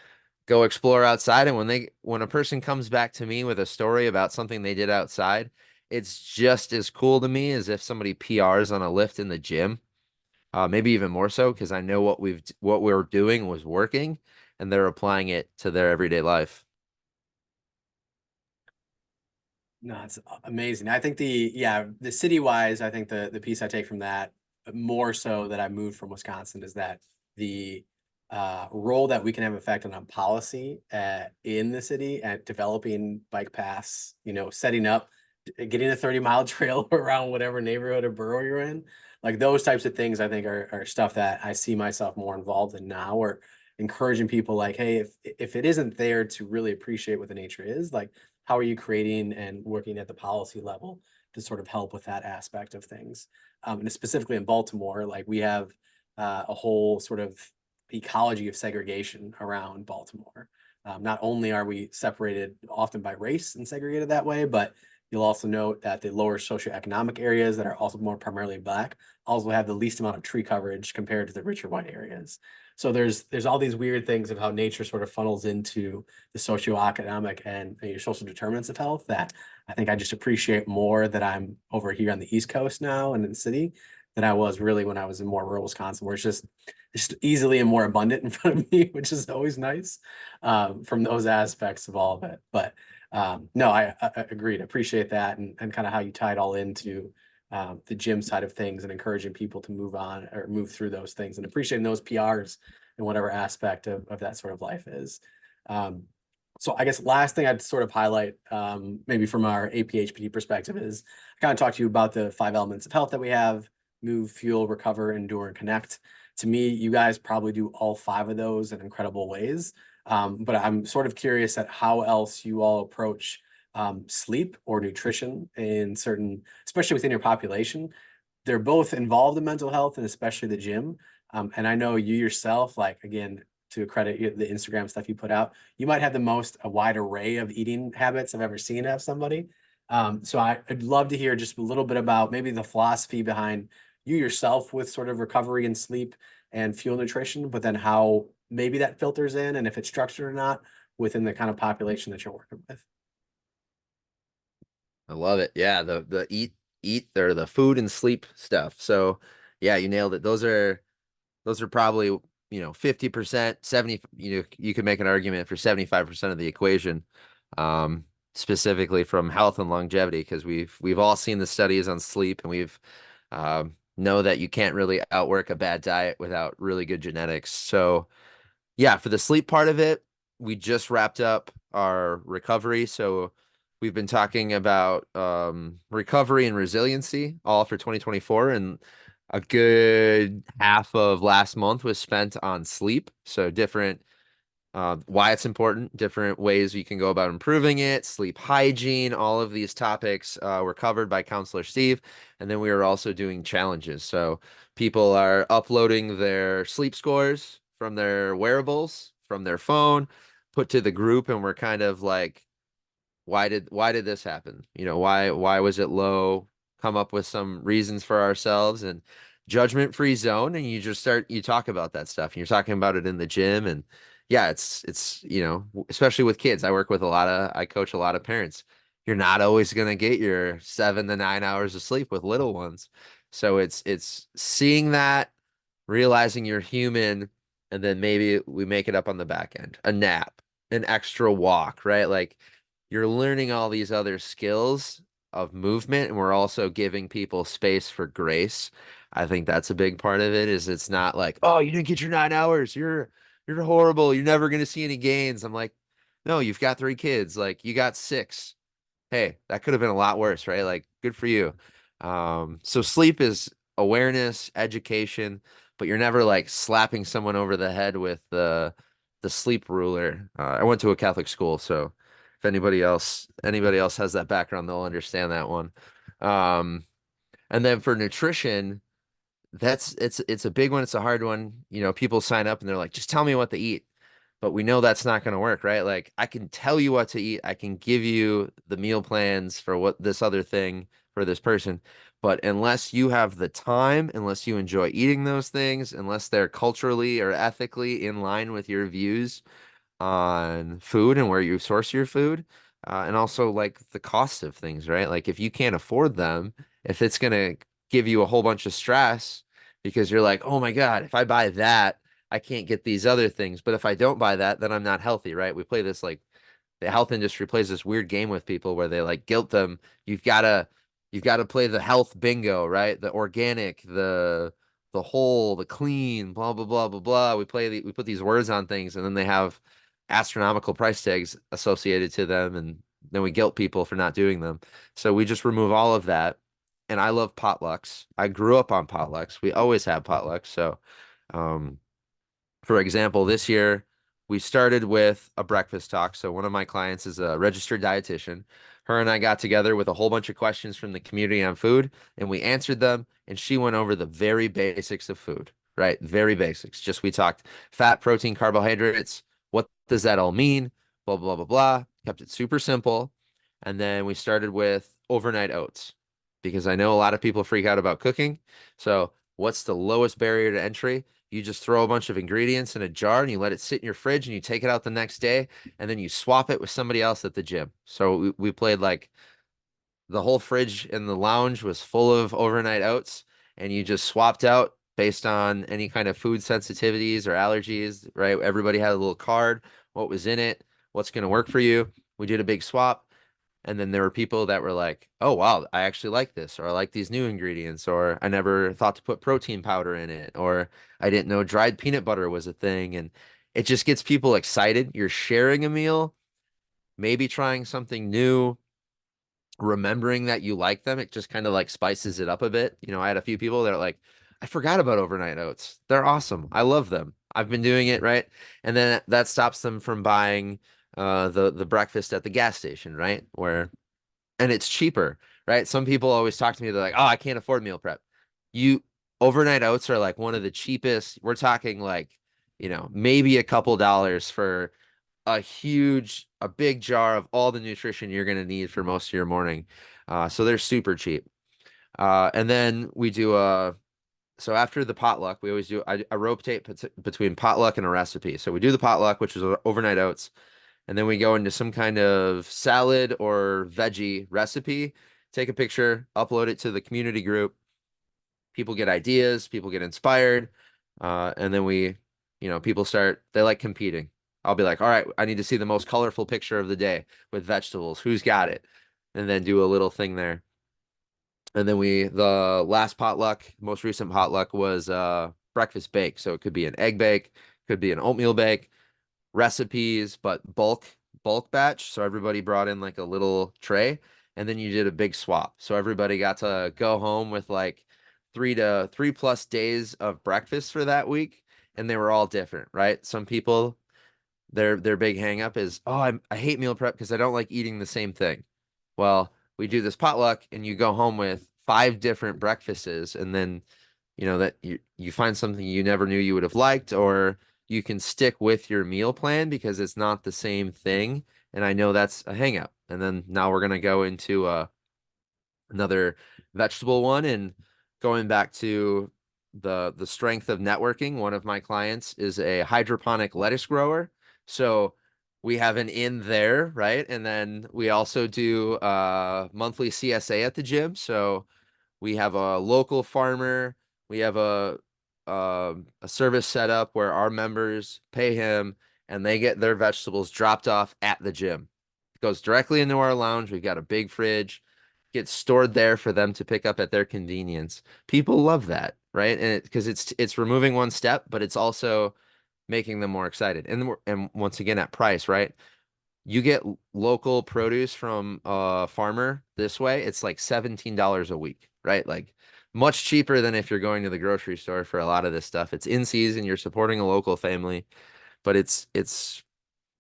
go explore outside. And when a person comes back to me with a story about something they did outside, it's just as cool to me as if somebody PRs on a lift in the gym. Maybe even more so because I know what we are doing was working and they're applying it to their everyday life. No, it's amazing. I think the city wise, I think the piece I take from that more so that I moved from Wisconsin is that the role that we can have effect on policy in the city at developing bike paths, setting up, getting a 30-mile trail around whatever neighborhood or borough you're in. Like those types of things, I think are stuff that I see myself more involved in now, or encouraging people like, hey, if it isn't there to really appreciate what the nature is, like how are you creating and working at the policy level to sort of help with that aspect of things? And specifically in Baltimore, like we have a whole sort of ecology of segregation around Baltimore. Not only are we separated often by race and segregated that way, but you'll also note that the lower socioeconomic areas that are also more primarily Black also have the least amount of tree coverage compared to the richer white areas. So there's all these weird things of how nature sort of funnels into the socioeconomic and your social determinants of health that I think I just appreciate more that I'm over here on the East Coast now and in the city than I was really when I was in more rural Wisconsin, where it's just easily and more abundant in front of me, which is always nice from those aspects of all of it. But no, I agreed. Appreciate that and kind of how you tie it all into the gym side of things and encouraging people to move on or move through those things and appreciating those PRs in whatever aspect of that sort of life is. Um, so I guess last thing I'd sort of highlight, maybe from our APHPT perspective, is I kind of talked to you about the 5 elements of health that we have: move, fuel, recover, endure, and connect. To me, you guys probably do all 5 of those in incredible ways. But I'm sort of curious at how else you all approach sleep or nutrition in certain, especially within your population. They're both involved in mental health and especially the gym. And I know you yourself, like again, to credit the Instagram stuff you put out, you might have a wide array of eating habits I've ever seen of somebody. So I'd love to hear just a little bit about maybe the philosophy behind you yourself with sort of recovery and sleep and fuel nutrition, but then how maybe that filters in and if it's structured or not within the kind of population that you're working with. I love it. Yeah, the eat or the food and sleep stuff. So yeah, you nailed it. Those are probably, 50%, 70, you could make an argument for 75% of the equation, um, specifically from health and longevity, because we've all seen the studies on sleep and we've know that you can't really outwork a bad diet without really good genetics. So yeah, for the sleep part of it, we just wrapped up our recovery. So we've been talking about recovery and resiliency all for 2024. And a good half of last month was spent on sleep. So different why it's important, different ways you can go about improving it, sleep hygiene, all of these topics were covered by Counselor Steve. And then we were also doing challenges. So people are uploading their sleep scores from their wearables, from their phone, put to the group, and we're kind of like, why did this happen? Why was it low? Come up with some reasons for ourselves and judgment-free zone, and you talk about that stuff. And you're talking about it in the gym, and yeah, it's especially with kids. I coach a lot of parents. You're not always gonna get your 7 to 9 hours of sleep with little ones. So it's seeing that, realizing you're human, and then maybe we make it up on the back end. A nap, an extra walk, right? Like you're learning all these other skills of movement, and we're also giving people space for grace. I think that's a big part of it, is it's not like, oh, you didn't get your 9 hours. You're horrible. You're never gonna see any gains. I'm like, no, you've got 3 kids. Like you got 6. Hey, that could have been a lot worse, right? Like, good for you. So sleep is awareness, education, but you're never like slapping someone over the head with the sleep ruler. I went to a Catholic school, so if anybody else has that background, they'll understand that one. Um, and then for nutrition, it's a big one. It's a hard one. People sign up and they're like, just tell me what to eat. But we know that's not going to work, right? Like I can tell you what to eat. I can give you the meal plans for what this other thing for this person. But unless you have the time, unless you enjoy eating those things, unless they're culturally or ethically in line with your views, on food and where you source your food, and also like the cost of things, right? Like if you can't afford them, if it's gonna give you a whole bunch of stress because you're like, oh my God, if I buy that, I can't get these other things. But if I don't buy that, then I'm not healthy, right? We play this like the health industry plays this weird game with people where they like guilt them. You've gotta you've got to play the health bingo, right? The organic, the whole, the clean, blah blah blah blah blah. We put these words on things, and then they have astronomical price tags associated to them, and then we guilt people for not doing them. So we just remove all of that. And I love potlucks. I grew up on potlucks. We always have potlucks. So, um, for example, this year we started with a breakfast talk. So one of my clients is a registered dietitian. Her and I got together with a whole bunch of questions from the community on food, and we answered them. And she went over the very basics of food, right? Very basics. Just we talked fat, protein, carbohydrates. What does that all mean? Blah, blah, blah, blah. Kept it super simple. And then we started with overnight oats because I know a lot of people freak out about cooking. So, what's the lowest barrier to entry? You just throw a bunch of ingredients in a jar and you let it sit in your fridge and you take it out the next day and then you swap it with somebody else at the gym. So we played like the whole fridge in the lounge was full of overnight oats and you just swapped out based on any kind of food sensitivities or allergies, right? Everybody had a little card, what was in it, what's going to work for you. We did a big swap. And then there were people that were like, oh, wow, I actually like this, or I like these new ingredients, or I never thought to put protein powder in it, or I didn't know dried peanut butter was a thing. And it just gets people excited. You're sharing a meal, maybe trying something new, remembering that you like them. It just kind of like spices it up a bit. You know, I had a few people that are like, I forgot about overnight oats. They're awesome. I love them. I've been doing it, right? And then that stops them from buying the breakfast at the gas station, right? Where and it's cheaper, right? Some people always talk to me, they're like, "Oh, I can't afford meal prep." You overnight oats are like one of the cheapest. We're talking like, maybe a couple dollars for a big jar of all the nutrition you're going to need for most of your morning. So they're super cheap. And then we do so after the potluck, we always do I rotate between potluck and a recipe. So we do the potluck, which is overnight oats, and then we go into some kind of salad or veggie recipe, take a picture, upload it to the community group. People get ideas, people get inspired, and then people they like competing. I'll be like, all right, I need to see the most colorful picture of the day with vegetables. Who's got it? And then do a little thing there. And then the last potluck, most recent potluck was breakfast bake. So it could be an egg bake, could be an oatmeal bake, recipes, but bulk batch. So everybody brought in like a little tray, and then you did a big swap. So everybody got to go home with like 3 plus days of breakfast for that week, and they were all different, right? Some people their big hang up is, oh, I hate meal prep because I don't like eating the same thing. Well, we do this potluck, and you go home with 5 different breakfasts, and then that you find something you never knew you would have liked, or you can stick with your meal plan because it's not the same thing. And I know that's a hang up. And then now we're gonna go into another vegetable one, and going back to the strength of networking. One of my clients is a hydroponic lettuce grower. So we have an in there, right? And then we also do monthly CSA at the gym. So we have a local farmer. We have a service set up where our members pay him and they get their vegetables dropped off at the gym. It goes directly into our lounge. We've got a big fridge, gets stored there for them to pick up at their convenience. People love that, right? And because it's removing one step, but it's also making them more excited. And once again at price, right? You get local produce from a farmer this way, it's like $17 a week, right? Like much cheaper than if you're going to the grocery store for a lot of this stuff. It's in season, you're supporting a local family, but it's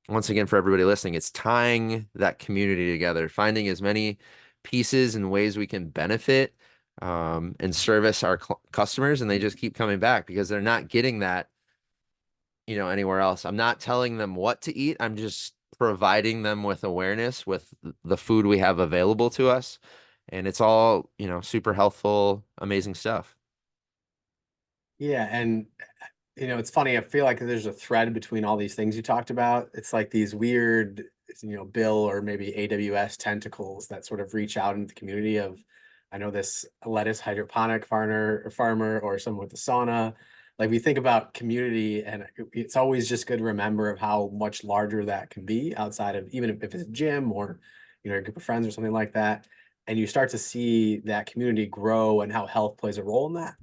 once again for everybody listening, it's tying that community together, finding as many pieces and ways we can benefit and service our customers, and they just keep coming back because they're not getting that anywhere else. I'm not telling them what to eat. I'm just providing them with awareness with the food we have available to us. And it's all, super healthful, amazing stuff. Yeah, and It's funny. I feel like there's a thread between all these things you talked about. It's like these weird, Bill or maybe AWS tentacles that sort of reach out into the community of, I know this lettuce hydroponic farmer or someone with a sauna. Like we think about community, and it's always just good to remember of how much larger that can be outside of even if it's a gym or, a group of friends or something like that. And you start to see that community grow and how health plays a role in that.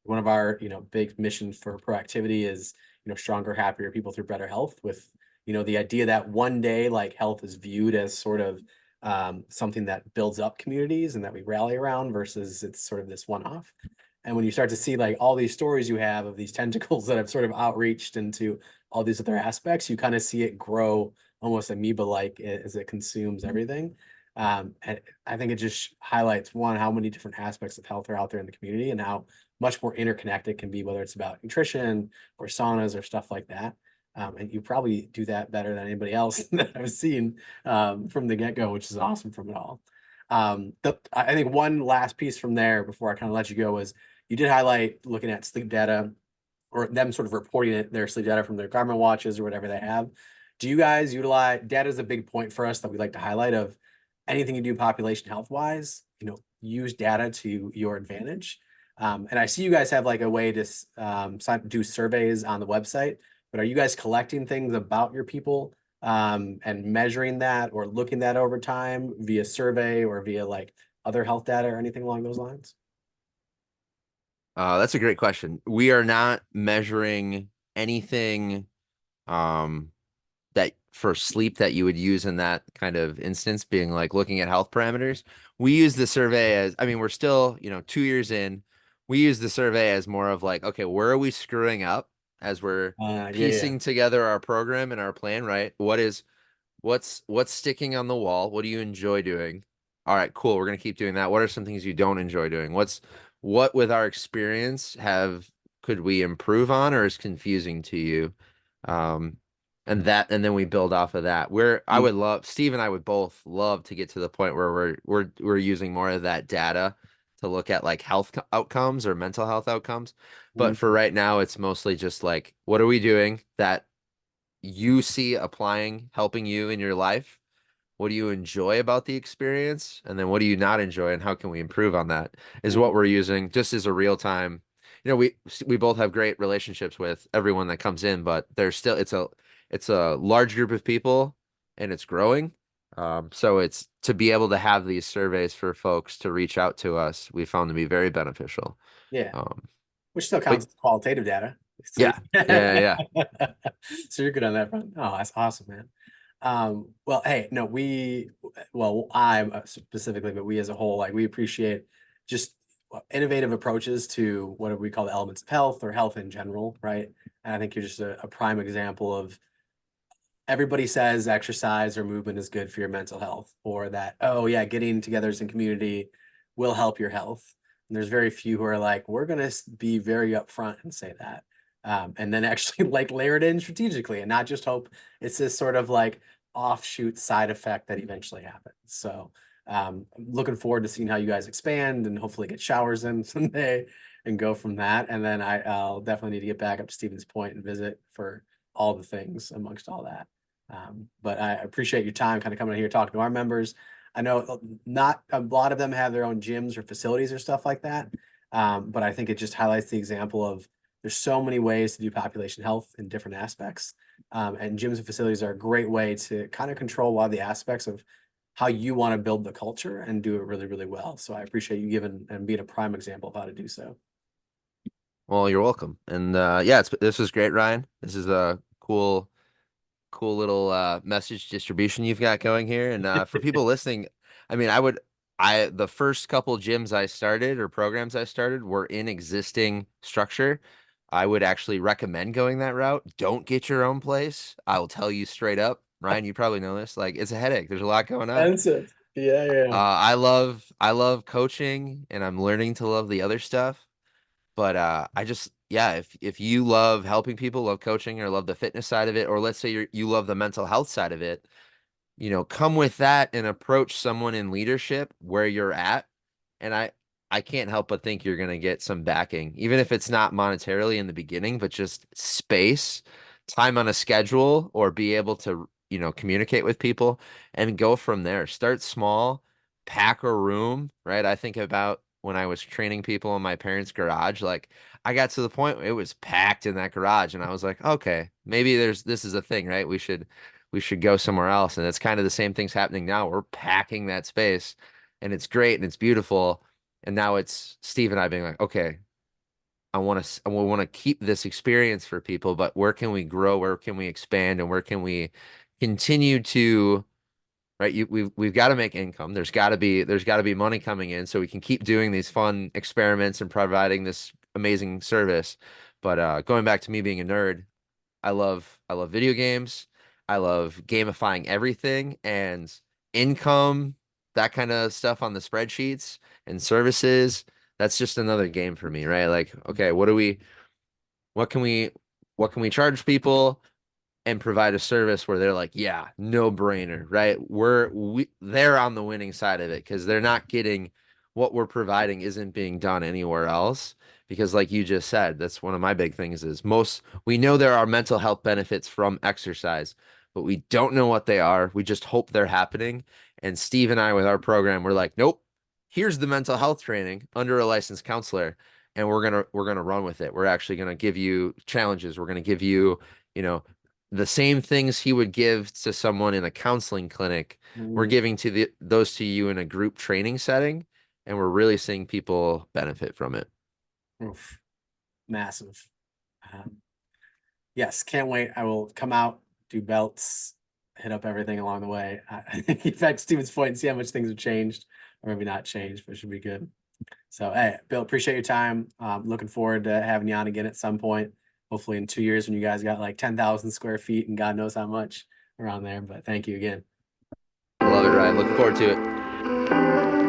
One of our big missions for proactivity is stronger, happier people through better health, with the idea that one day like health is viewed as sort of something that builds up communities and that we rally around versus it's sort of this one-off. And when you start to see like all these stories you have of these tentacles that have sort of outreached into all these other aspects, you kind of see it grow almost amoeba like as it consumes everything. And I think it just highlights one, how many different aspects of health are out there in the community and how much more interconnected it can be, whether it's about nutrition or saunas or stuff like that. And you probably do that better than anybody else that I've seen from the get-go, which is awesome from it all. I think one last piece from there before I kind of let you go was you did highlight looking at sleep data or them sort of reporting their sleep data from their Garmin watches or whatever they have. Do you guys utilize data is a big point for us that we like to highlight of anything you do population health wise, use data to your advantage. And I see you guys have like a way to do surveys on the website, but are you guys collecting things about your people and measuring that or looking that over time via survey or via like other health data or anything along those lines? That's a great question. We are not measuring anything um, that for sleep that you would use in that kind of instance, being like looking at health parameters. We use the survey as, I mean, we're still, 2 years in. We use the survey as more of like, okay, where are we screwing up as we're Yeah. piecing together our program and our plan, right? What's sticking on the wall? What do you enjoy doing? All right, cool. We're gonna keep doing that. What are some things you don't enjoy doing? What with our experience have could we improve on or is confusing to you? Um, and then we build off of that. I Mm, would love Steve and I would both love to get to the point where we're using more of that data to look at like outcomes or mental health outcomes. But for mm, right now, it's mostly just like what are we doing that you see applying, helping you in your life? What do you enjoy about the experience? And then what do you not enjoy and how can we improve on that is what mm, we're using just as a real time. We both have great relationships with everyone that comes in, but there's still it's a large group of people and it's growing. So it's to be able to have these surveys for folks to reach out to us, we found to be very beneficial. yeah. Um, Which still but counts as qualitative data. So, yeah, yeah. so you're good on that front. Oh, that's awesome, man. Well, hey, no, well, I'm specifically, but we as a whole, like we appreciate just innovative approaches to what do we call the elements of health or health in general, right? And I think you're just a prime example of everybody says exercise or movement is good for your mental health, or that, oh yeah, getting together as a community will help your health. And there's very few who are like, we're gonna be very upfront and say that. And then actually like layer it in strategically and not just hope it's this sort of like offshoot side effect that eventually happens. So I'm looking forward to seeing how you guys expand and hopefully get showers in someday and go from that. And then I'll definitely need to get back up to Stephen's Point and visit for all the things amongst all that. But I appreciate your time kind of coming in here talking to our members. I know not a lot of them have their own gyms or facilities or stuff like that. But I think it just highlights the example of there's so many ways to do population health in different aspects. And gyms and facilities are a great way to kind of control a lot of the aspects of how you want to build the culture and do it really, really well. So I appreciate you giving and being a prime example of how to do so. Well, you're welcome. And yeah, this was great, Ryan. This is a cool little message distribution you've got going here. And for people listening, I mean, the first couple gyms I started or programs I started were in existing structure. I would actually recommend going that route. Don't get your own place. I will tell you straight up, Ryan, you probably know this. Like, it's a headache. There's a lot going on. Expensive. Yeah, yeah. I love coaching and I'm learning to love the other stuff. But I just yeah, if you love helping people, love coaching, or love the fitness side of it, or let's say you love the mental health side of it, come with that and approach someone in leadership where you're at. And I can't help but think you're going to get some backing, even if it's not monetarily in the beginning, but just space, time on a schedule, or be able to, communicate with people and go from there. Start small, pack a room, right? I think about when I was training people in my parents' garage, like I got to the point where it was packed in that garage and I was like, okay, maybe this is a thing, right? We should go somewhere else. And it's kind of the same thing's happening now. We're packing that space and it's great and it's beautiful. And now it's Steve and I being like, okay, I want to keep this experience for people, but where can we grow? Where can we expand? And where can we continue to, right? We've got to make income. There's got to be money coming in so we can keep doing these fun experiments and providing this amazing service. But going back to me being a nerd, I love video games. I love gamifying everything and income, that kind of stuff on the spreadsheets and services. That's just another game for me, right? Like, okay, what can we, what can we charge people and provide a service where they're like, yeah, no brainer, right? They're on the winning side of it because they're not getting what we're providing isn't being done anywhere else. Because like you just said, that's one of my big things is we know there are mental health benefits from exercise, but we don't know what they are. We just hope they're happening. And Steve and I with our program, we're like, nope, here's the mental health training under a licensed counselor. And we're gonna run with it. We're actually gonna give you challenges. We're gonna give you, you know, the same things he would give to someone in a counseling clinic, we're Mm, giving to those to you in a group training setting, and we're really seeing people benefit from it. oof, massive. Um, yes, can't wait. I will come out, do belts, hit up everything along the way. I think, in fact, Steven's point and see how much things have changed, or maybe not changed, but it should be good. So, hey, Bill, appreciate your time. Looking forward to having you on again at some point. Hopefully, in 2 years when you guys got like 10,000 square feet and God knows how much around there. But thank you again. I love it, Ryan. Look forward to it.